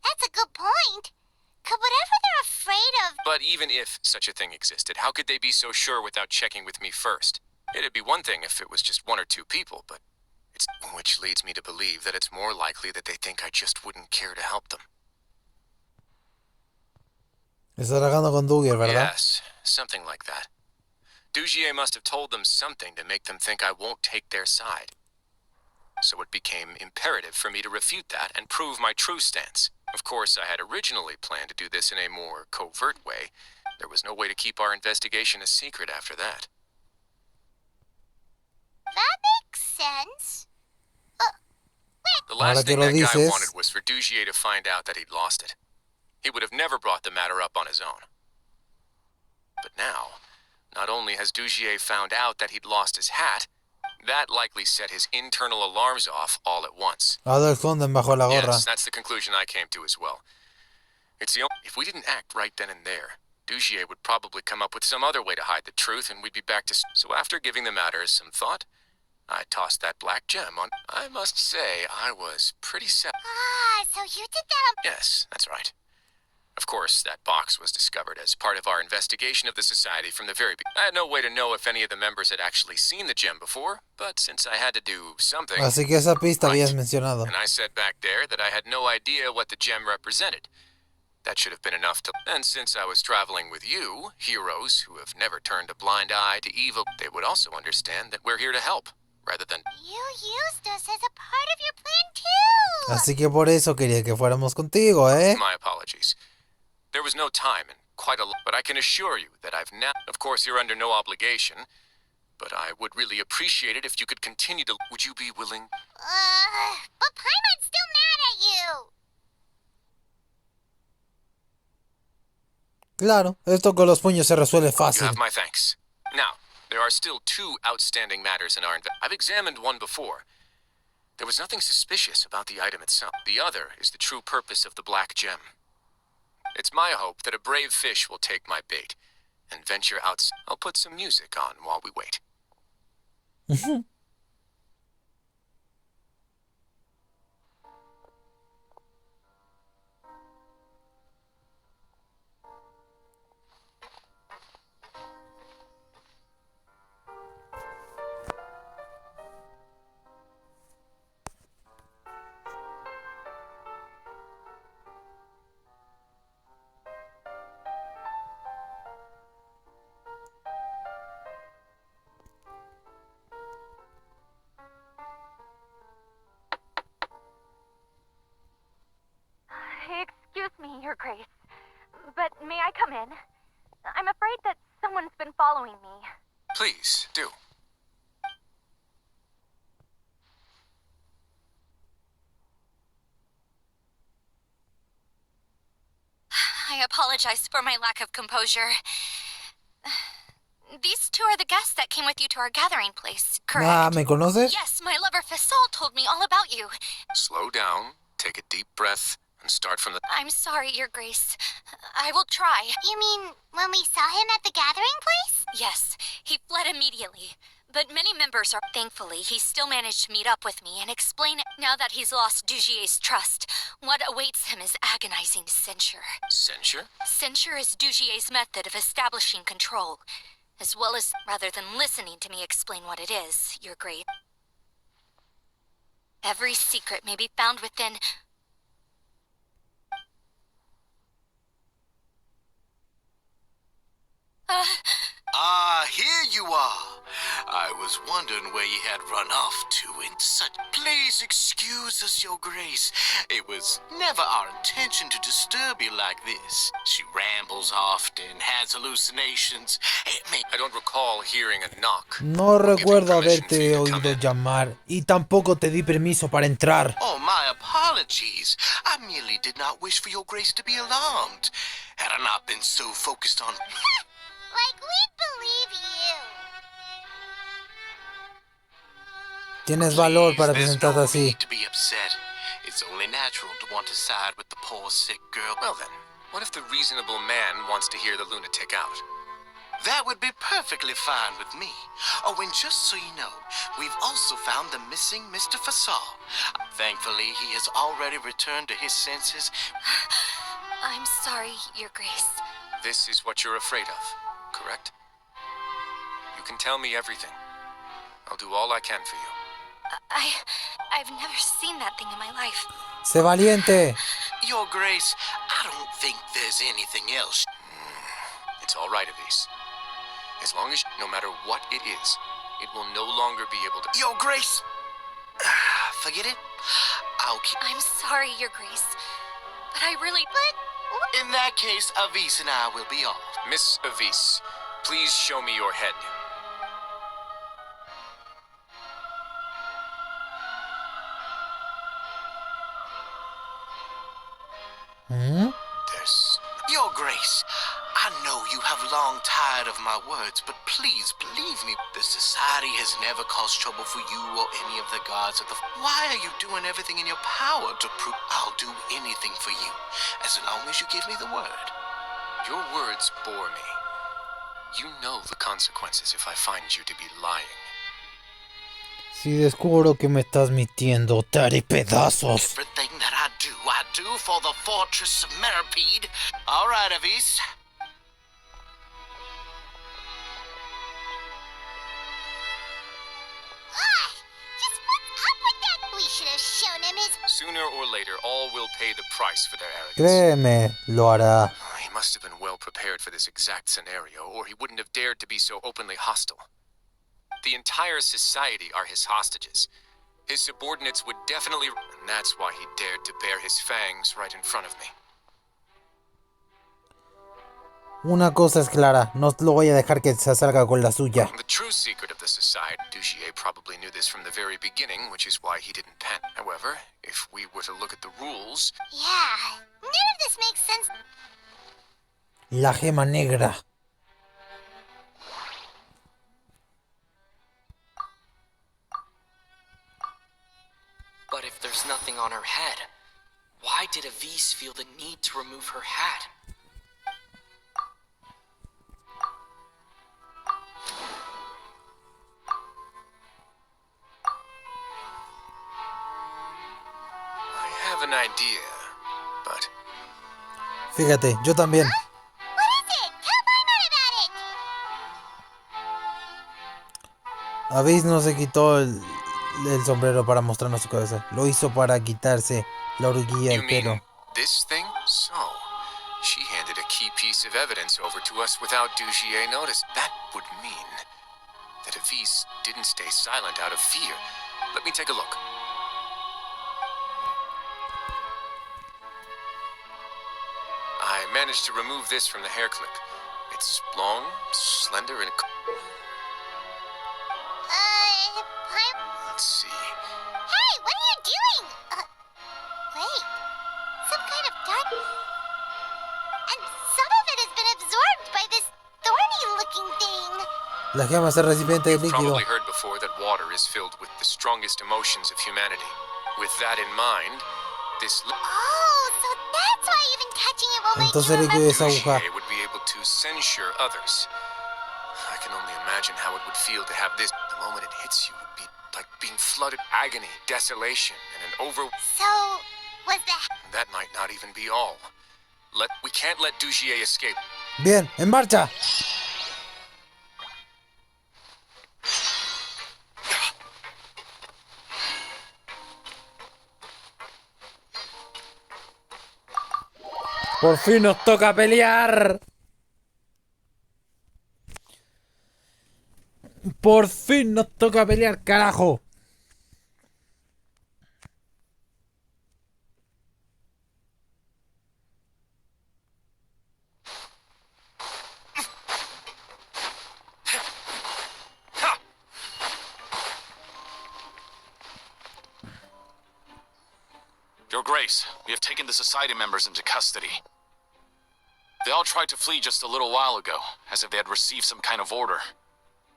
that's a good point. Could whatever they're afraid of... But even if such a thing existed, how could they be so sure without checking with me first? It'd be one thing if it was just one or two people, but... Which leads me to believe that it's more likely that they think I just wouldn't care to help them. Está trabajando con Dugier, ¿verdad? Yes, something like that. Dugier must have told them something to make them think I won't take their side. So it became imperative for me to refute that and prove my true stance. Of course, I had originally planned to do this in a more covert way. There was no way to keep our investigation a secret after that. That makes sense. The last Ahora que thing lo that guy dices- wanted was for Dugier to find out that he'd lost it. He would have never brought the matter up on his own. But now, not only has Dugier found out that he'd lost his hat, That likely set his internal alarms off all at once. Ahora esconden bajo la gorra. Yes, that's the conclusion I came to as well. If we didn't act right then and there, Dugier would probably come up with some other way to hide the truth, and we'd be back to... So after giving the matter some thought, I tossed that black gem on... I must say, I was pretty sad. Ah, so you did that on... Yes, that's right. Of course, that box was discovered as part of our investigation of the society from the very beginning. I had no way to know if any of the members had actually seen the gem before, but since I had to do something... Así que esa pista right, habías mencionado. and I said back there that I had no idea what the gem represented. That should have been enough to... And since I was traveling with you, heroes who have never turned a blind eye to evil, they would also understand that we're here to help, rather than... You used us as a part of your plan too! Así que por eso quería que fuéramos contigo, ¿eh? My apologies. There was no time and quite a lot, but I can assure you that I've now... Of course, you're under no obligation, but I would really appreciate it if you could continue to... Would you be willing? But Paimon's still mad at you! Claro, esto con los puños se resuelve You fácil. have my thanks. Now, there are still two outstanding matters in our... I've examined one before. There was nothing suspicious about the item itself. The other is the true purpose of the black gem. It's my hope that a brave fish will take my bait and venture out. I'll put some music on while we wait. Excuse me, Your Grace, but may I come in? I'm afraid that someone's been following me. Please, do. I apologize for my lack of composure. These two are the guests that came with you to our gathering place, correct? Ah, ¿me conoces? Yes, my lover Fasol told me all about you. Slow down, take a deep breath, and start from the... I'm sorry, Your Grace. I will try. You mean when we saw him at the gathering place? Yes, he fled immediately. But many members are... Thankfully, he still managed to meet up with me and explain it. Now that he's lost Dugier's trust, what awaits him is agonizing censure. Censure? Censure is Dugier's method of establishing control, as well as, rather than listening to me explain what it is, Your Grace. Every secret may be found within... Here you are. I was wondering where you had run off to in such... Please excuse us, Your Grace. It was never our intention to disturb you like this. She rambles often, has hallucinations. I don't recall hearing a knock. No recuerdo haberte oído llamar y tampoco te di permiso para entrar. Oh, my apologies. I merely did not wish for Your Grace to be alarmed. Had I not been so focused on... Like we'd believe you. Tienes valor para There's presentarte no así. need to be upset. It's only natural to want to side with the poor sick girl. Well then, what if the reasonable man wants to hear the lunatic out? That would be perfectly fine with me. Oh, and just so you know, we've also found the missing Mr. Fasol. Thankfully, he has already returned to his senses. I'm sorry, Your Grace. This is what you're afraid of, correct? You can tell me everything. I'll do all I can for you. I've never seen that thing in my life. Sé valiente. Your Grace, I don't think there's anything else. It's all right, Elise. As long as, no matter what it is, it will no longer be able to... Your Grace! Forget it. I'll keep... I'm sorry, Your Grace. But I really... In that case, Avis and I will be off. Miss Avis, please show me your head. ¿Mm? There's... Your Grace, I know you have long tired of my words, but please believe me, the society has never caused trouble for you or any of the guards of the... Why are you doing everything in your power to prove... I'll do anything for you, as long as you give me the word. Your words bore me. You know the consequences if I find you to be lying. Si descubro que me estás mintiendo, te haré pedazos. Everything that I do for the fortress of Meripode. All right, Avis. Just what's up with that? We should have shown him his... Sooner or later, all will pay the price for their arrogance. Créeme, lo hará. He must have been well prepared for this exact scenario, or he wouldn't have dared to be so openly hostile. The entire society are his hostages. His subordinates would definitely... And that's why he dared to bare his fangs right in front of me. Una cosa es clara, no lo voy a dejar que se salga con la suya. The true secret of the society, Duchier probably knew this from the very beginning, which is why he didn't panic. However, if we were to look at the rules... Yeah, none of this makes sense. La gema negra. But if there's nothing on her head, why did Avis feel the need to remove her hat? I have an idea, but... Fíjate, yo también. What is it? Tell Paimon about it! Avis no se quitó el sombrero para mostrarnos su cabeza. Lo hizo para quitarse la oruguilla del pelo. This thing? So, she handed a key piece of evidence over to us without Duchier notice. That would mean that Avis didn't stay silent out of fear. Let me take a look. I managed to remove this from the hair clip. It's long, slender, and... Paimon? Let's see. Hey, what are you doing? Wait. Some kind of dark... And some of it has been absorbed by this thorny-looking thing. La gema es el recipiente You've líquido. probably heard before that water is filled with the strongest emotions of humanity. With that in mind, this... Oh, so that's why you've been touching it while Entonces making le quedó esa aguja. Duchier would be able to censure others. I can only imagine how it would feel to have this. The moment it hits you would be like being flooded agony, desolation, and an over... So, was that... That might not even be all. We can't let Duchier escape. Bien, en marcha. Por fin nos toca pelear. Por fin nos toca pelear, carajo. Your Grace, we have taken the Society members into custody. They all tried to flee just a little while ago, as if they had received some kind of order.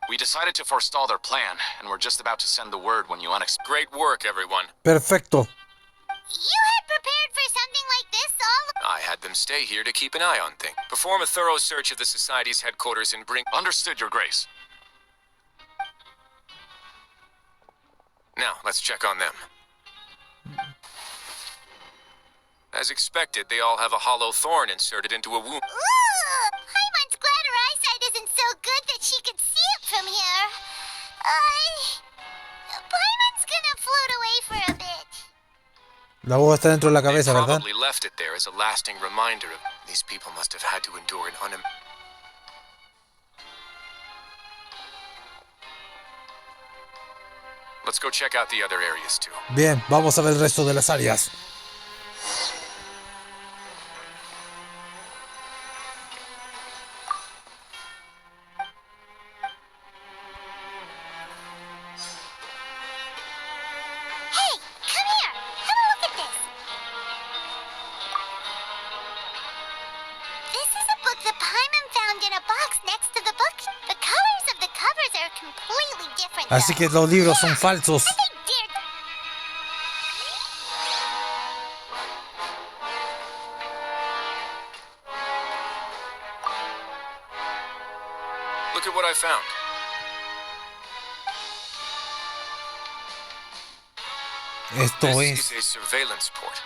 We decided to forestall their plan, and we're just about to send the word when you Great work, everyone. Perfecto. You had prepared for something like this all... I had them stay here to keep an eye on things. Perform a thorough search of the Society's headquarters and bring... Understood, Your Grace. Now, let's check on them. As expected, they all have a hollow thorn inserted into a wound. Ooh! Paimon's glad her eyesight isn't so good that she could see it from here. Paimon's gonna float away for a bit. La voz está dentro de la cabeza, They ¿verdad? probably left it there as a lasting reminder of... These people must have had to endure an Let's go check out the other areas too. Bien, vamos a ver el resto de las áreas. Hey, come here. Have a look at this. This is a book that Paimon found in a box Así que los libros son falsos. Look at what I found. Esto This es. is a surveillance port.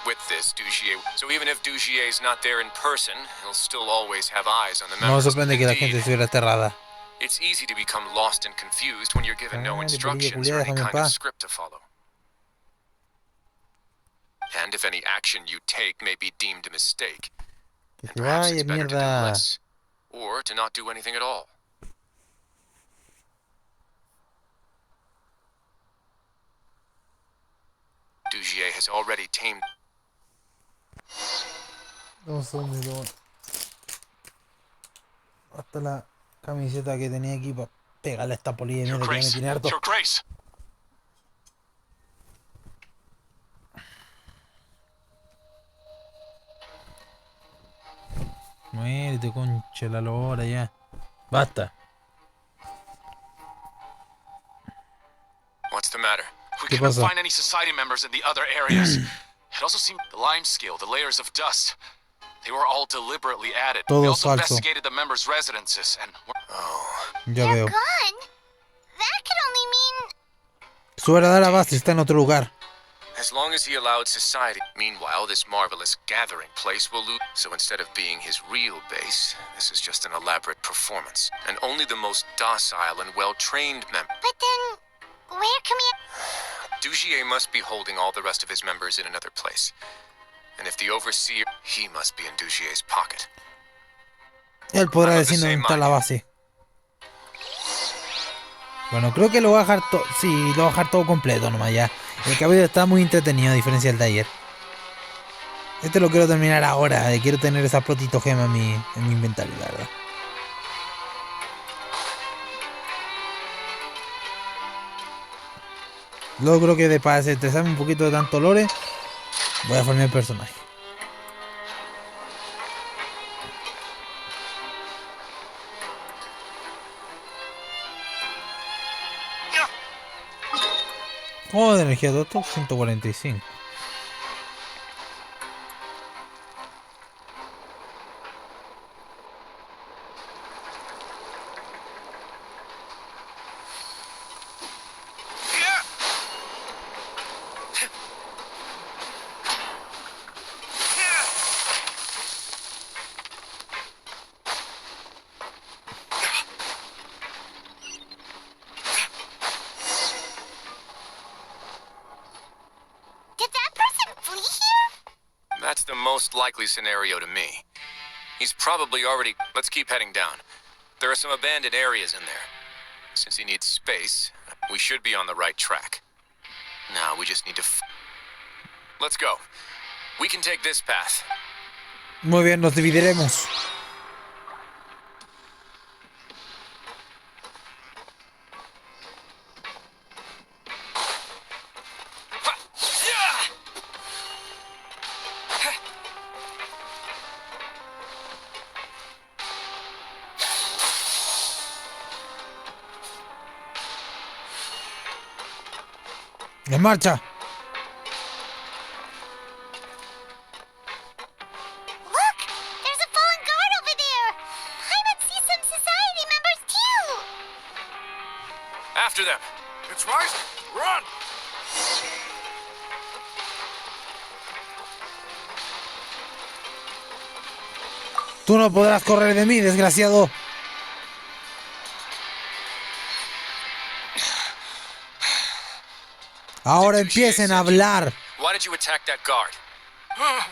With this, Dugier. So even if Dugier's not there in person, he'll still always have eyes on the No me members. sorprende que la Indeed, gente estuviera aterrada. it's easy to become lost and confused when you're given no Dale, instructions culia, or any déjame en kind of paz. script to follow. And if any action you take may be deemed a mistake, Que se perhaps vaya, it's better to do mierda. less, or to not do anything at all. Dugier has already tamed. Un segundo. Hasta la camiseta que tenía aquí para pegarle a esta polilla de Your mierda que ya me Grace, tiene harto. Your Grace. Muérete, concha la lora ya. Basta. What's the matter? We ¿Qué cannot pasa? find any society members in the other areas. It also seemed the lime scale, the layers of dust. They were all deliberately added. Todo We also falso. investigated the members' residences and Ya veo. Gone? That could only mean... Su verdadera base está en otro lugar. As long as he allowed society. Meanwhile, this marvelous gathering place will lose. So instead of being his real base, this is just an elaborate performance. And only the most docile and well-trained members. But then, where can we... Dugier must be holding all the rest of his members in another place. And if the overseer, he must be in Dugier's pocket. Él podrá I'm of the decirnos dónde same está la mind. base. Bueno, creo que lo voy a dejar todo. Sí, lo voy a dejar todo completo nomás ya. El cabello está muy entretenido a diferencia del de ayer. Este lo quiero terminar ahora. Quiero tener esa protitogema en mi inventario, la verdad. Luego creo que para desestresarme un poquito de tanto lore, voy a formar el personaje. ¿Cómo de energía de esto? 145. Did that person flee here? That's the most likely scenario to me. He's probably already... Let's keep heading down. There are some abandoned areas in there. Since he needs space, we should be on the right track. Now we just need to... Let's go. We can take this path. Muy bien, nos dividiremos. ¡En marcha! Look! There's a fallen guard over there! I might see some society members too! After them. It's right. Run! Tú no podrás correr de mí, desgraciado. Ahora empiecen a hablar. Why did you attack that guard? Come on!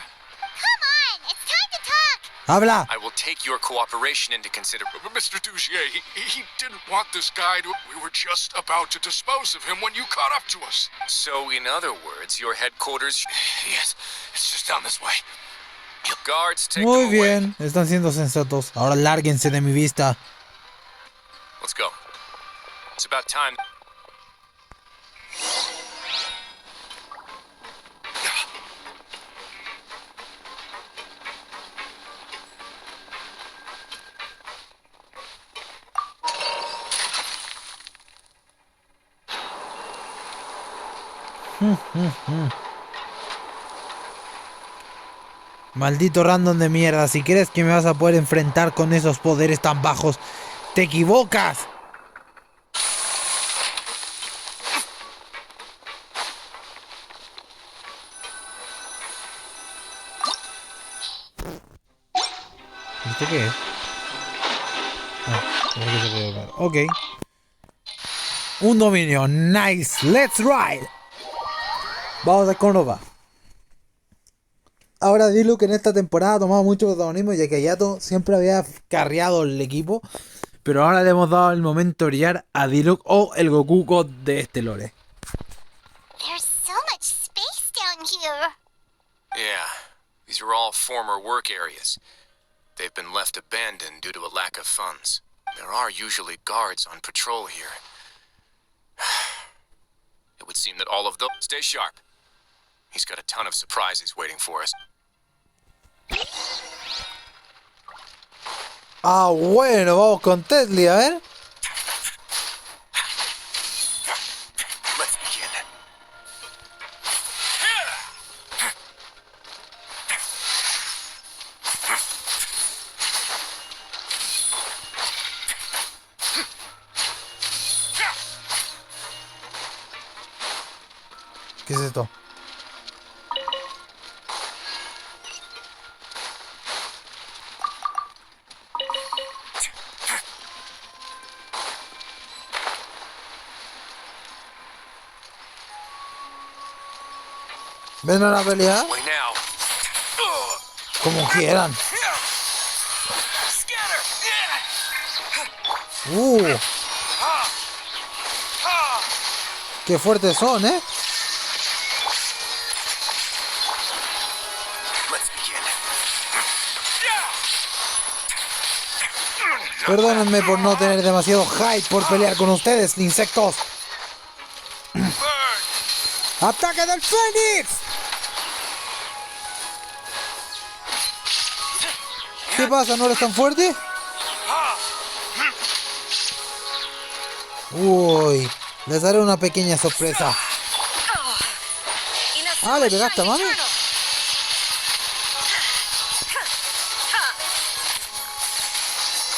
It's time to talk! Habla. I will take your cooperation into consideration. Mr. Dugier, he didn't want this guy to... We were just about to dispose of him when you caught up to us. So, in other words, your headquarters... Yes, it's just down this way. Guards, take Muy them away. bien, están siendo sensatos. Ahora lárguense de mi vista. Let's go. It's about time. Maldito random de mierda, si crees que me vas a poder enfrentar con esos poderes tan bajos, te equivocas. ¿Esto qué es? Ah, creo que se puede ver. Ok. Un dominio. Nice. Let's ride. Vamos a ver cómo nos va. Ahora Diluc en esta temporada ha tomado mucho protagonismo, ya que Hayato siempre había carreado el equipo. Pero ahora le hemos dado el momento de brillar a Diluc o el Goku God de este lore. There's so much space down here. Yeah, these are all former work areas. They've been left abandoned due to a lack of funds. There are usually guards on patrol here. It would seem that all of those... Stay sharp. He's got a ton of surprises waiting for us. Ah, bueno, vamos con Tesli, a ver. Let's begin. ¿Qué es esto? ¿Ven a la pelea? Way now. Como quieran. Qué fuertes son, ¿eh? Let's begin. Perdónenme por no tener demasiado hype por pelear con ustedes, insectos. ¡Ataque del Fénix! ¿Qué pasa? ¿No eres tan fuerte? Uy, les daré una pequeña sorpresa. Ah, ¿le pegaste a mami?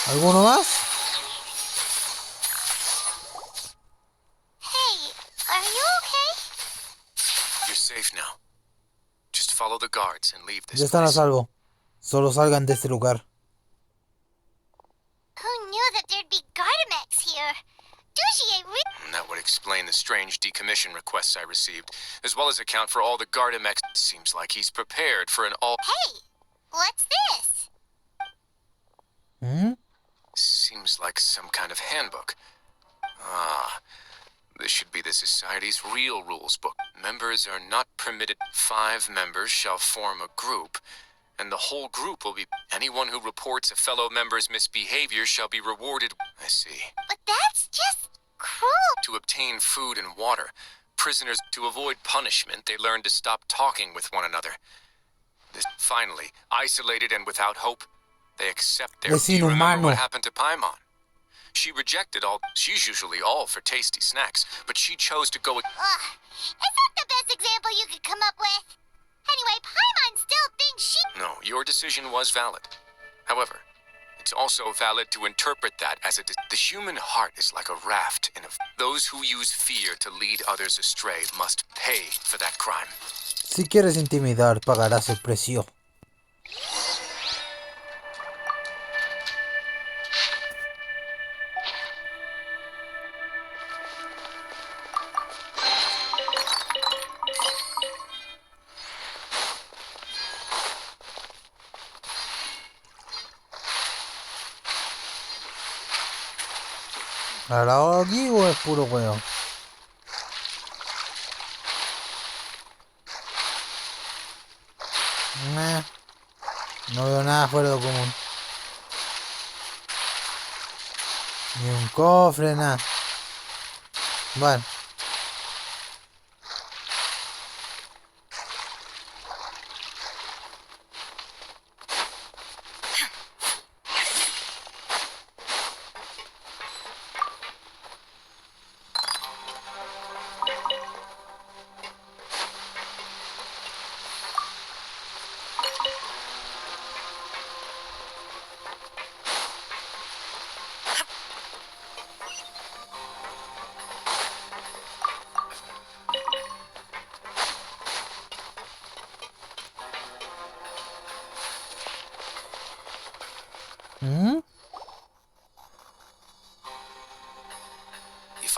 ¿Alguno más? Hey, are you okay? You're safe now. Just follow the guards and leave this Ya están a place. salvo. Solo salgan de este lugar. Who knew that there'd be Gardamex here? Dougie ain't And that would explain the strange decommission requests I received, as well as account for all the Gardamex. Seems like he's prepared for an all... Hey, what's this? ¿Mm? Seems like some kind of handbook. Ah, this should be the Society's real rules book. Members are not permitted. 5 members shall form a group, and the whole group will be... Anyone who reports a fellow member's misbehavior shall be rewarded... I see. But that's just cruel. To obtain food and water, prisoners... To avoid punishment, they learn to stop talking with one another. Finally, isolated and without hope, they accept their... Es Do you remember inhumano. what happened to Paimon? She rejected all... She's usually all for tasty snacks, but she chose to go... Ugh, is that the best example you could come up with? Anyway, Paimon still thinks she... No, your decision was valid. However, it's also valid to interpret that as a... The human heart is like a raft in a... Those who use fear to lead others astray must pay for that crime. Si quieres intimidar, pagarás el precio. ¿Habrá algo aquí o es puro huevo? Nah, no veo nada fuera de lo común. Ni un cofre, nada. Bueno.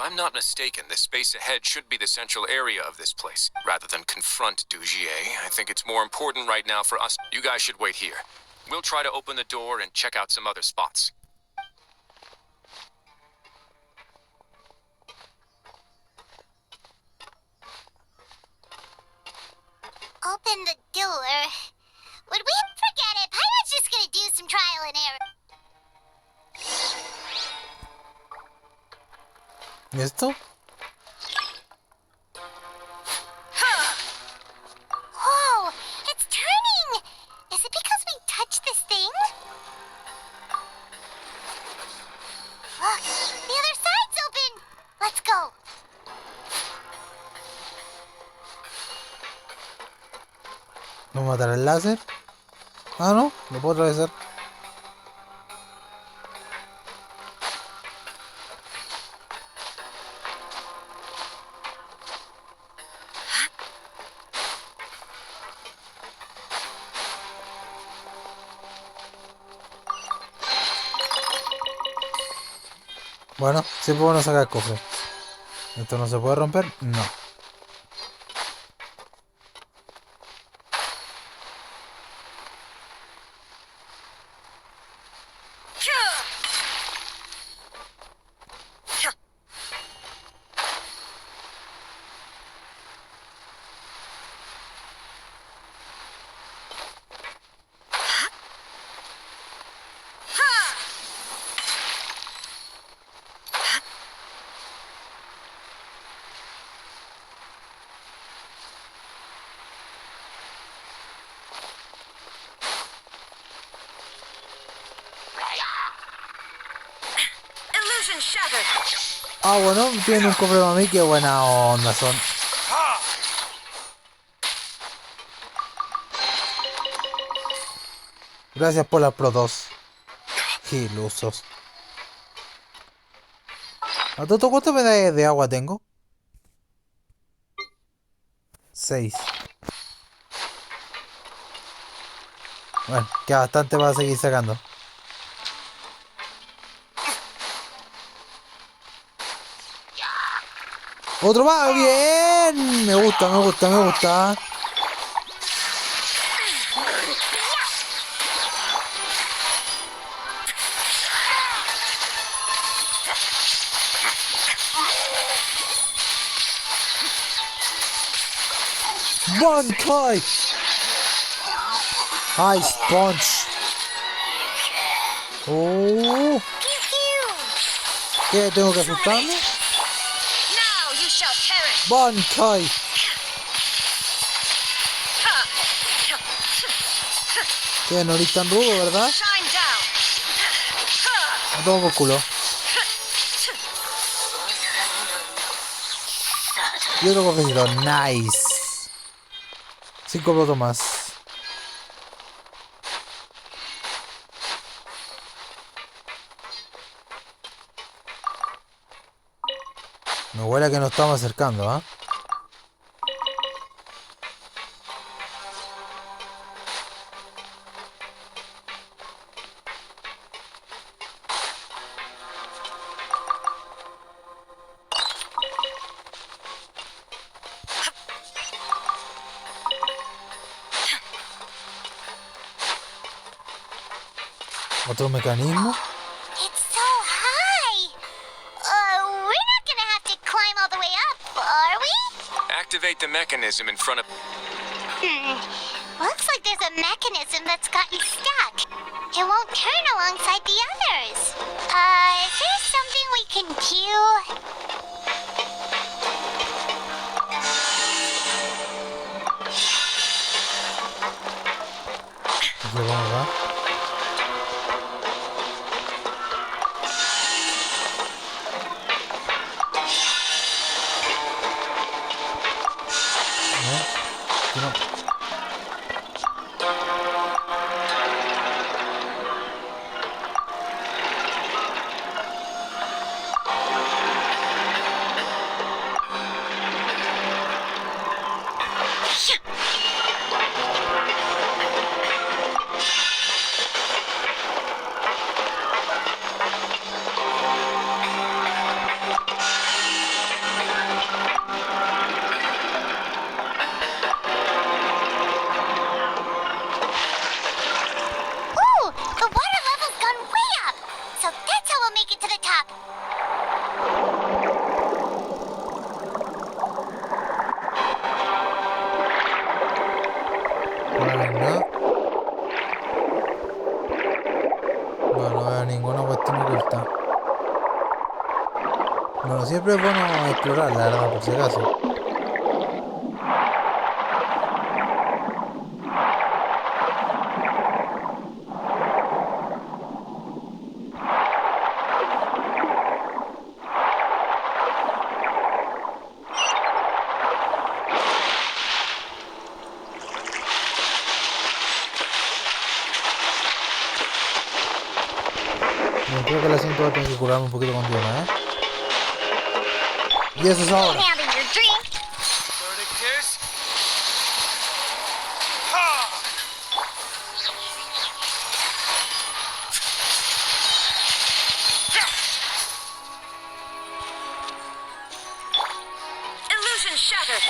I'm not mistaken, the space ahead should be the central area of this place. Rather than confront Dugier, I think it's more important right now for us. You guys should wait here. We'll try to open the door and check out some other spots. Open the door. Would we forget it? Pirate's just gonna do some trial and error. ¿Y esto? Whoa! It's turning! Is it because we touched this thing? Look! The other side's open! Let's go! ¿No matar el láser? Ah, no, lo puedo atravesar. Bueno, siempre bueno sacar el cofre. ¿Esto no se puede romper? No. Ah, bueno, tiene un cofre para mí, qué buena onda son. Gracias por la Pro 2. Ilusos. ¿A todo cuántas medallas de agua tengo? 6. Bueno, queda bastante para seguir sacando. ¡Otro más! ¡Bien! Me gusta, me gusta, me gusta. ¡Bankai! ¡Ay, Sponge! ¡Oh! ¿Qué? ¿Tengo que asustarme? ¡Bankai! Que no eres tan rudo, ¿verdad? Me tomo por culo. Y otro cofrecito, nice. 5 blotos más. Me huele a que nos estamos acercando, ¿ah? ¿Otro mecanismo? It's so high! We're not gonna have to climb all the way up, are we? Activate the mechanism in front of... Looks like there's a mechanism that's gotten stuck. It won't turn alongside the others. Is there something we can do? ¿Qué vamos a ver? make it to the top. Bueno, no veo ninguna cuestión oculta. Bueno, siempre es bueno explorar, la verdad, por si acaso. Yo creo que la siento va a tener que curarme un poquito con tiempo, ¿eh? Y eso es ahora. Having your drink. Illusion shattered.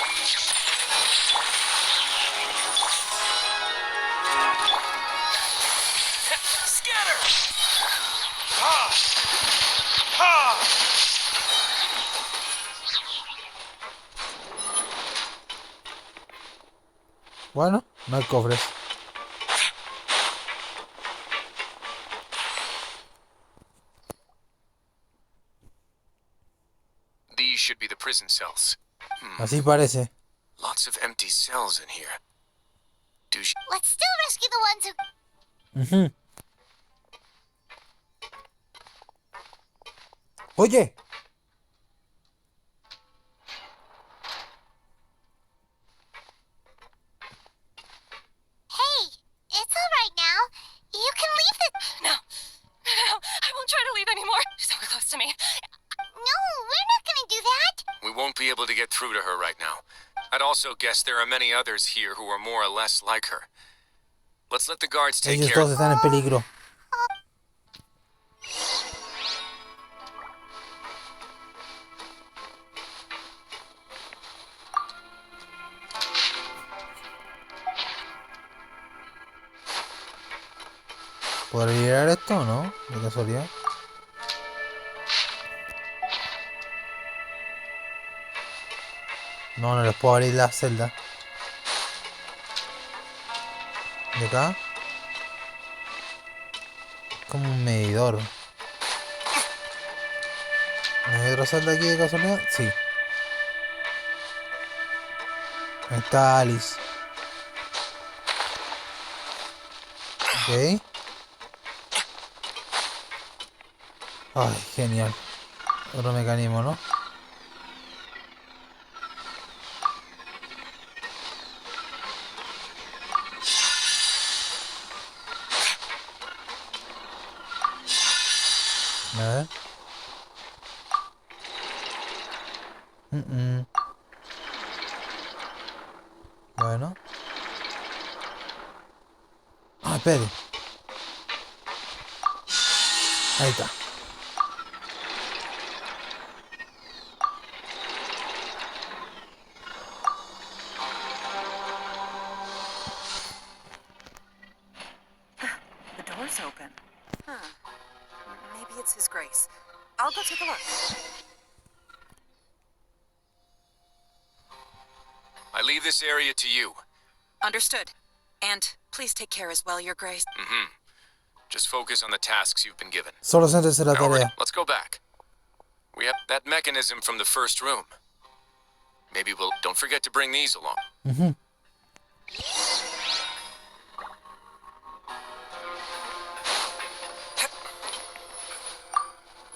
Bueno, no hay cofres. These should be the prison cells. Así parece. Lots of empty cells in here. Let's still rescue the ones who... Ujú. Oye. Hey, it's all right now. You can leave the... No, I won't try to leave anymore. So close to me. No, we're not gonna do that. We won't be able to get through to her right now. I'd also guess there are many others here who are more or less like her. Let's let the guards take Ellos care todos están en peligro. ¿Podré liberar esto o no? De casualidad. No, no les puedo abrir la celda. ¿De acá? Como un medidor. ¿No hay otra celda aquí de casualidad? Sí. Ahí está Alice. Ok. Ay, genial. Otro mecanismo, ¿no? A ver. Bueno. Ah, espere. Ahí está. The door's open. Huh. Maybe it's His Grace. I'll go take a look. I leave this area to you. Understood. And please take care as well, Your Grace. Just focus on the tasks you've been given. Solo céntrese en la Now, tarea. let's go back. We have that mechanism from the first room. Maybe we'll... Don't forget to bring these along.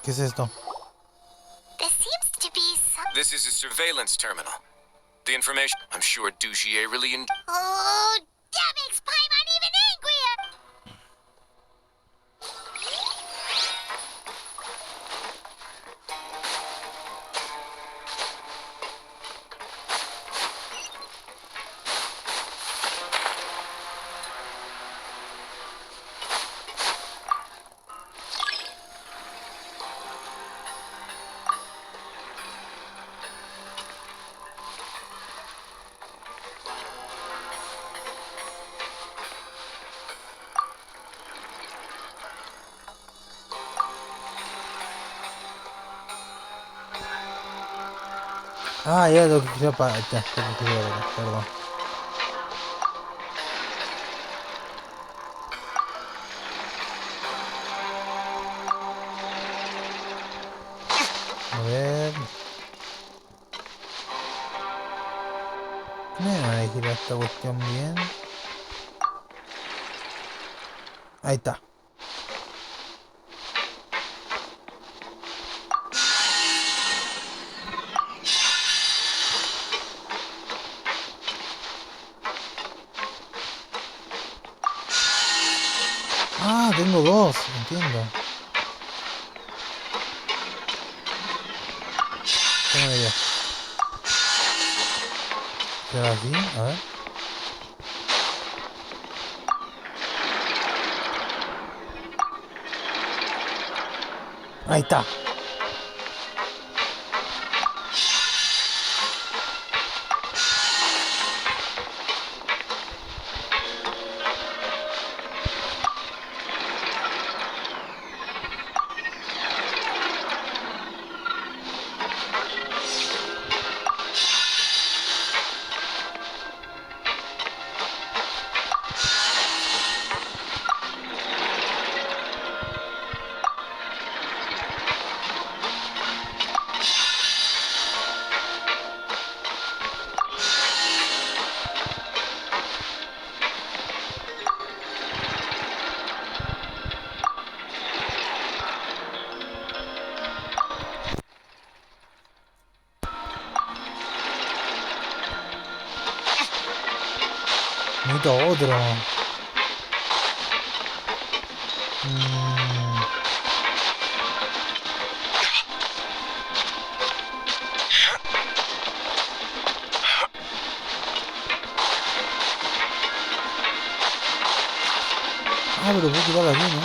¿Qué es esto? This seems to be some... This is a surveillance terminal. The information... I'm sure Dugier really... Oh, that makes Paimon even angrier! Ah, ya lo que quería para... Ya, lo que quería ver, perdón. A ver... ¿Cómo me a girar esta cuestión bien? Ahí está. Ah, tengo dos, entiendo. Tengo una idea. ¿Queda así? A ver. Ahí está. Necesito otro. Ah, pero puedo quitarla aquí, ¿no?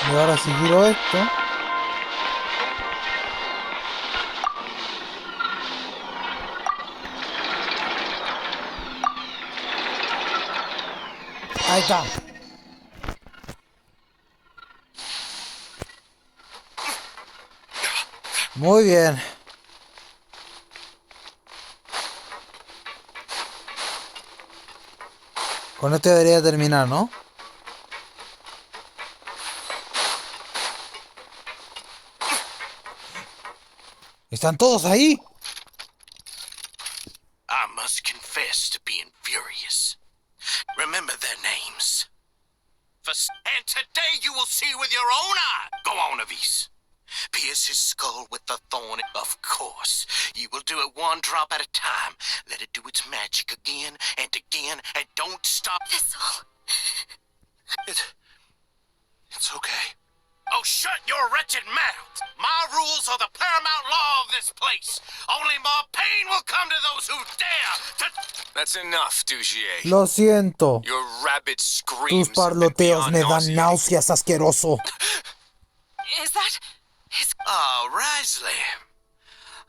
Y ahora si giro esto... Ahí está. Muy bien. Con esto debería terminar, ¿no? ¿Están todos ahí? I must confess to being furious. Remember their names. And today you will see with your own eye. Go on, Avis. Pierce his skull with the thorn. Of course. You will do it one drop at a time. Let it do its magic again and again, and don't stop. Thistle. It's okay. Oh, shut your wretched mouth! My rules are the paramount law of this place. Only more pain will come to those who dare to... That's enough, Dugier. Lo siento. Your rabid Tus screams have been parloteos beyond me dan nauseating. náuseas, asqueroso. Is that his... Oh, Wriothesley.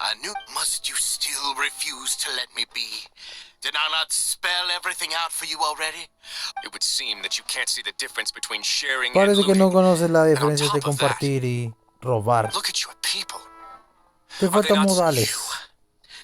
I knew. Must you still refuse to let me be? Did I not spell everything out for you already? It would seem that you can't see the difference between sharing and Parece que no looting. conoces la And on diferencia entre top of that, compartir y robar. look at your people. Te Are they faltan not modales.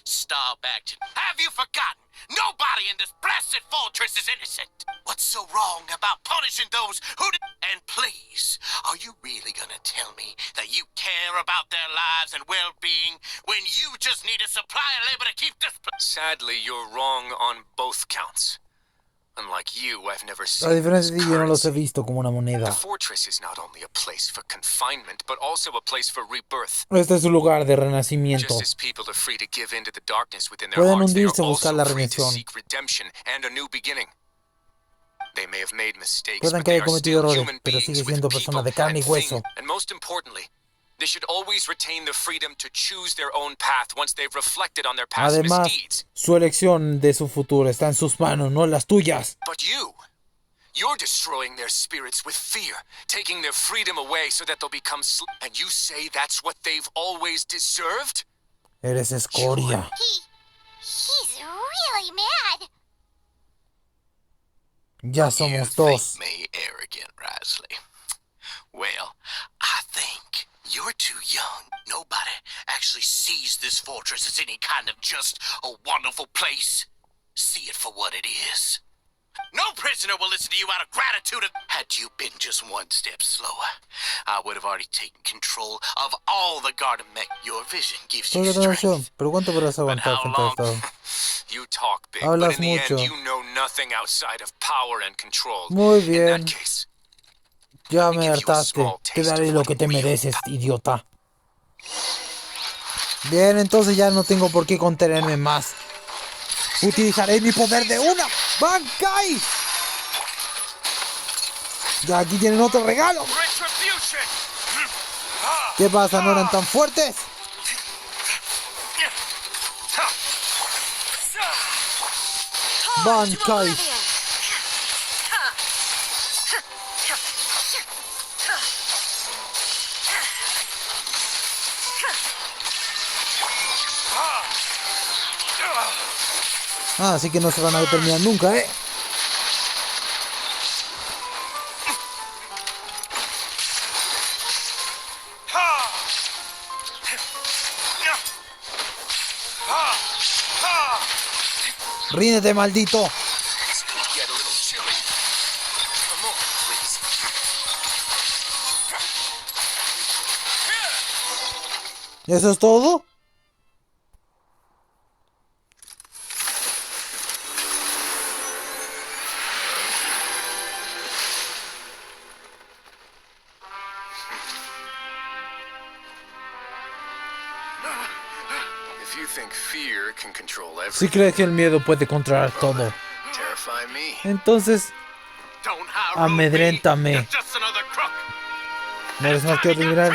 Stop acting. Have you forgotten? Nobody in this blasted fortress is innocent. What's so wrong about punishing those who did? And please, are you really gonna tell me that you care about their lives and well-being when you just need a supply of labor to keep this... Sadly, you're wrong on both counts. Unlike you, I've never La seen this diferencia es que yo no los he currency. visto como una moneda. The fortress is not only a place for confinement, but also a place for rebirth. Este es un lugar de renacimiento. Just as people are free to give in to the darkness within their Pueden hearts, they are hundirse a buscar also la free to redención. seek redemption and a new beginning. They may have made mistakes, Pueden but que they haya are cometido still errores, human pero beings sigue with siendo people personas de carne y and hueso. thing. And most importantly, they should always retain the freedom to choose their own path once they've reflected on their past Además, misdeeds. su elección de su futuro está en sus manos, no en las tuyas. But you're destroying their spirits with fear, taking their freedom away so that they'll become and you say that's what they've always deserved? Eres escoria. He's really mad. Ya somos dos. Me arrogant, Wriothesley. Well, I think you're too young. Nobody actually sees this fortress as any kind of just a wonderful place. See it for what it is. No prisoner will listen to you out of gratitude. Had you been just one step slower, I would have already taken control of all the garden mech. Your vision gives you strength. Pero ¿cuánto podrás aguantar frente a esto? You talk big, Hablas but in the mucho. end, you know nothing outside of power and control. Muy In bien. that case, Ya me hartaste. Te daré lo que te mereces, idiota. Bien, entonces ya no tengo por qué contenerme más. Utilizaré mi poder de una. ¡Bankai! Ya aquí tienen otro regalo. ¿Qué pasa? ¿No eran tan fuertes? Bankai. Ah, así que no se van a terminar nunca, ¿eh? Ríndete, maldito. ¿Eso es todo? Si crees que el miedo puede controlar todo, entonces amedréntame. No eres más que otro mirar.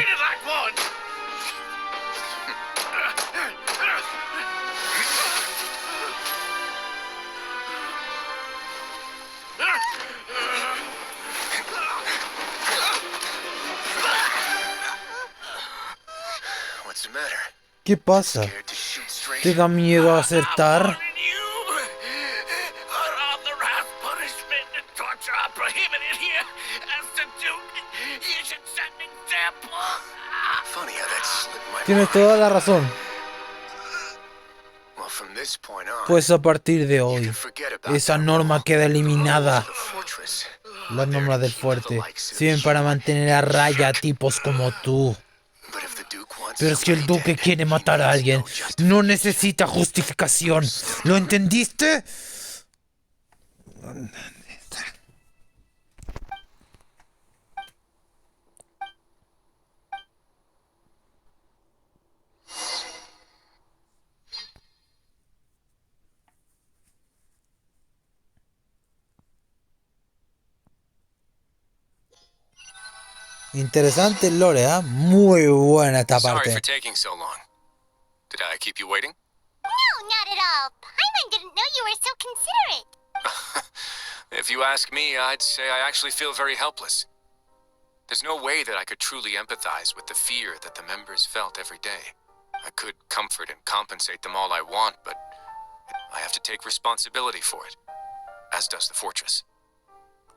¿Qué pasa? ¿Te da miedo acertar? Tienes toda la razón. Pues a partir de hoy, esa norma queda eliminada. La norma del fuerte sirven para mantener a raya a tipos como tú. Pero es que el duque quiere matar a alguien. No necesita justificación. ¿Lo entendiste? Interesante el lore, ¿eh? Muy buena esta sorry parte. for taking so long. Did I keep you waiting? No, not at all. Paimon didn't know you were so considerate. If you ask me, I'd say I actually feel very helpless. There's no way that I could truly empathize with the fear that the members felt every day. I could comfort and compensate them all I want, but I have to take responsibility for it, as does the fortress.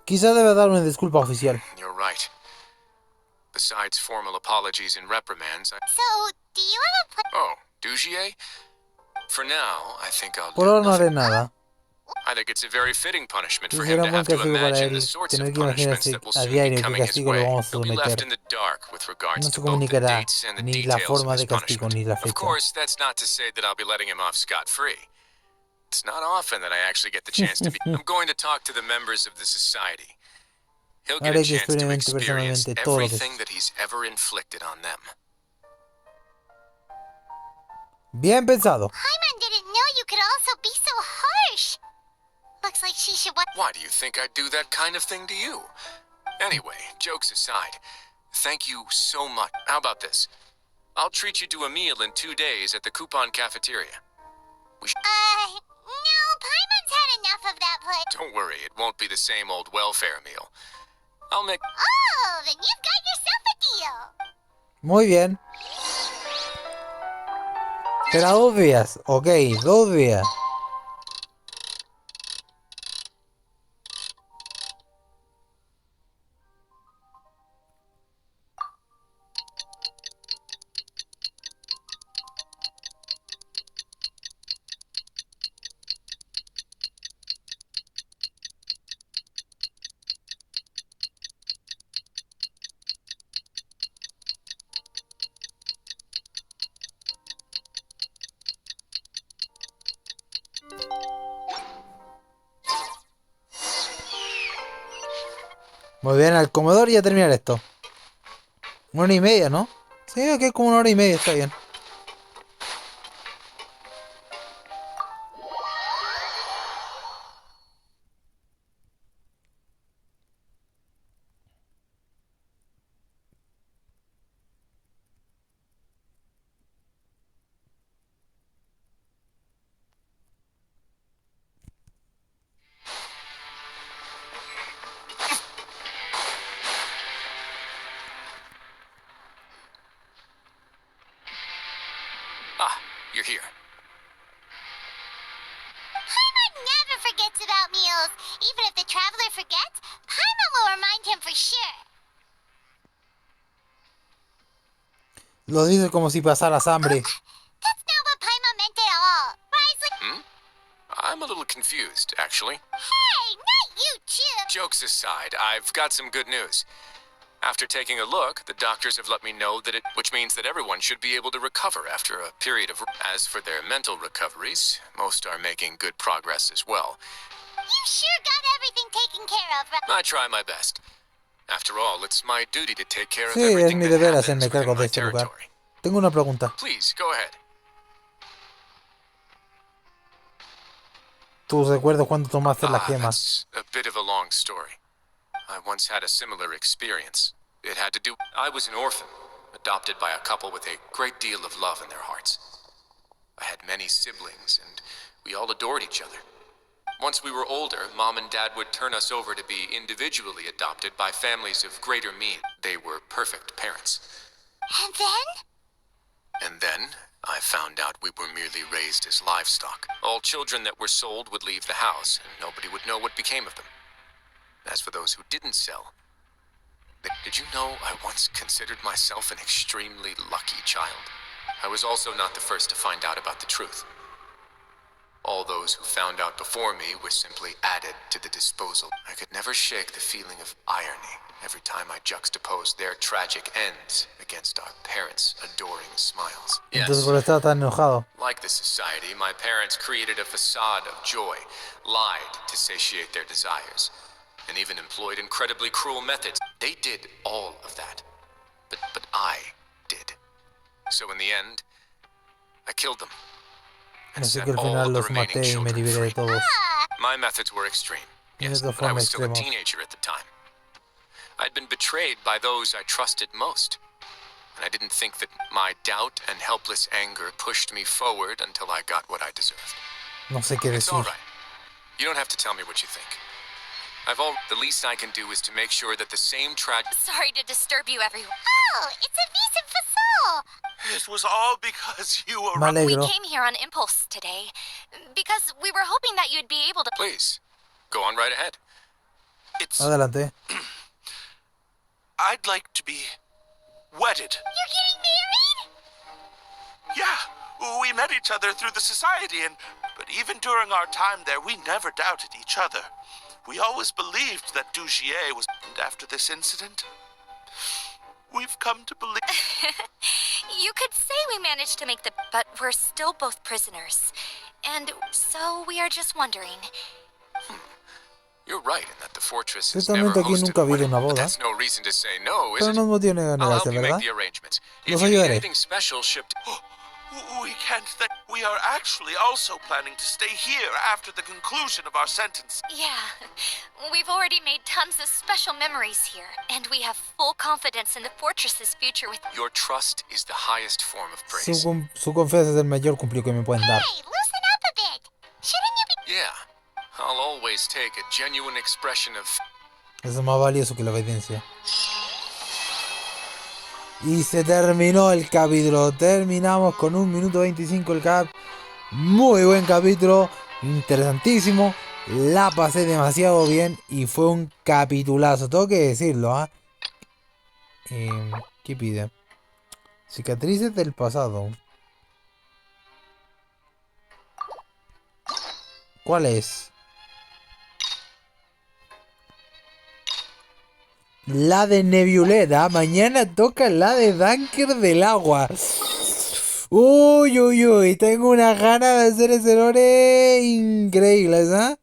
Quizá debe dar una disculpa oficial. You're right. Besides formal apologies and reprimands, So, do you have a plan? Oh, Dugier? For now, I think I'll Por do ahora no haré nothing. nada. I think it's a very fitting punishment for him Será to un buen have to castigo para imagine él the sorts tener of que punishments imaginarse that will a soon be diario qué coming his castigo le way. vamos a He'll be left someter. in the dark with regards No to se both the comunicará dates and the ni la details of forma his de castigo punishment. ni la Of fecha. course, that's not to say that I'll be letting him off scot-free. It's not often that I actually get the chance to be... I'm going to talk to the members of the society. He'll get a Haré que chance to experimente experience personalmente todo lo que everything that he's ever inflicted on them. Bien pensado. Paimon didn't know you could also be so harsh. Looks like she should... Why do you think I'd do that kind of thing to you? Anyway, jokes aside, thank you so much. How about this? I'll treat you to a meal in 2 days at the Coupon Cafeteria. No, Paimon's had enough of that place. Don't worry, it won't be the same old welfare meal. I'll make... Oh, then you've got yourself a deal. Muy bien. Espera 2 días. Ok, 2 días. Muy bien, al comedor y a terminar esto. 1 hora y media, ¿no? Sí, ok, como 1 hora y media, está bien. Ah, you're here. Paimon never forgets about meals. Even if the traveler forgets, Paimon will remind him for sure. Lo dice como si pasaras hambre. That's not what Paimon meant at all. Wriothesley. I'm a little confused, actually. Hey, not you too. Jokes aside, I've got some good news. After taking a look, the doctors have let me know that which means that everyone should be able to recover after a period of. As for their mental recoveries, most are making good progress as well. You sure got everything taken care of, right? I try my best. After all, it's my duty to take care of Sí, es everything mi that deber happens hacerme within cargo de my este lugar. territory. Tengo una pregunta. Please, go ahead. ¿Tus recuerdos cuando tomaste las gemas? That's a bit of a long story. I once had a similar experience. It had to do. I was an orphan, adopted by a couple with a great deal of love in their hearts. I had many siblings, and we all adored each other. Once we were older, Mom and Dad would turn us over to be individually adopted by families of greater means. They were perfect parents. And then? And then, I found out we were merely raised as livestock. All children that were sold would leave the house, and nobody would know what became of them. As for those who didn't sell, did you know I once considered myself an extremely lucky child? I was also not the first to find out about the truth. All those who found out before me were simply added to the disposal. I could never shake the feeling of irony every time I juxtaposed their tragic ends against our parents' adoring smiles. Entonces por estar tan enojado. Like the society, my parents created a facade of joy, lied to satiate their desires, and even employed incredibly cruel methods. They did all of that, but I did. So in the end, I killed them. Así que al final los maté y me liberé de todos. My methods were extreme. Yes, but I was still a teenager at the time. I'd been betrayed by those I trusted most. And I didn't think that my doubt and helpless anger pushed me forward until I got what I deserved. No sé qué It's decir. all right. You don't have to tell me what you think. The least I can do is to make sure that the same Sorry to disturb you, everyone. Oh, it's a vis and facade. It was all because you were. Me alegro. We came here on impulse today because we were hoping that you'd be able to. Please, go on right ahead. Adelante. I'd like to be wedded. You're getting married? Yeah, we met each other through the society, but even during our time there, we never doubted each other. We always believed that Dugier was. And after this incident, we've come to believe. You could say we managed to make the. But we're still both prisoners. And so we are just wondering. You're right in that the fortress has Ciertamente never aquí hosted nunca ha a habido wedding, una but boda. that's no reason to say no, is Pero it? no es motivo de I'll negarse, help you make ¿verdad? the arrangements. Los If you need ayudaré. anything special shipped. We can't think. We are actually also planning to stay here after the conclusion of our sentence. Yeah, we've already made tons of special memories here, and we have full confidence in the fortress's future with. Your trust is the highest form of praise. Su confianza es el mayor cumplido que me pueden dar. Hey, loosen up a bit. Shouldn't you be... Yeah, I'll always take a genuine expression of. Eso es más valioso que la evidencia. Y se terminó el capítulo. Terminamos con 1 minuto 25 el cap. Muy buen capítulo. Interesantísimo. La pasé demasiado bien. Y fue un capitulazo. Tengo que decirlo, ¿ah? ¿Qué pide? Cicatrices del pasado. ¿Cuál es? La de Nebulera. Mañana toca la de Danker del agua. Uy, uy, uy. Tengo una gana de hacer ese lore increíbles, ¿ah?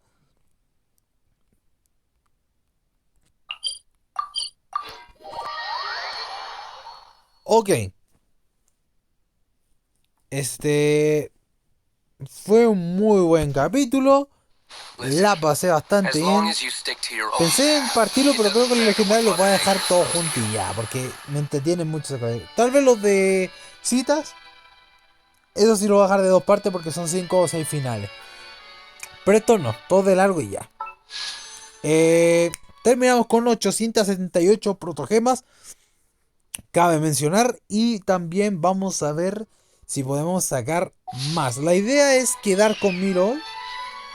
Ok. Fue un muy buen capítulo. La pasé bastante bien. Pensé en partirlo, pero creo que los legendarios los voy a dejar todos juntos y ya, porque me entretienen mucho ese capítulo. Tal vez los de citas, eso sí lo voy a dejar de 2 partes porque son 5 o 6 finales. Pero esto no, todo de largo y ya. Terminamos con 878 protogemas. Cabe mencionar. Y también vamos a ver si podemos sacar más. La idea es quedar con 1000 hoy.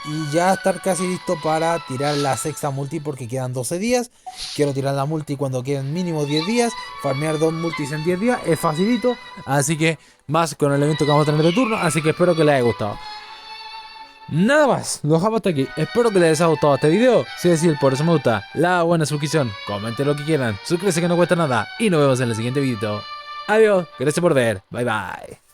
Y ya estar casi listo para tirar la sexta multi porque quedan 12 días. Quiero tirar la multi cuando queden mínimo 10 días. Farmear 2 multis en 10 días es facilito. Así que más con el evento que vamos a tener de turno. Así que espero que les haya gustado. Nada más, lo dejamos hasta aquí. Espero que les haya gustado este video. Si es decir, por eso me gusta, la buena suscripción. Comenten lo que quieran. Suscríbanse que no cuesta nada. Y nos vemos en el siguiente video. Adiós, gracias por ver. Bye bye.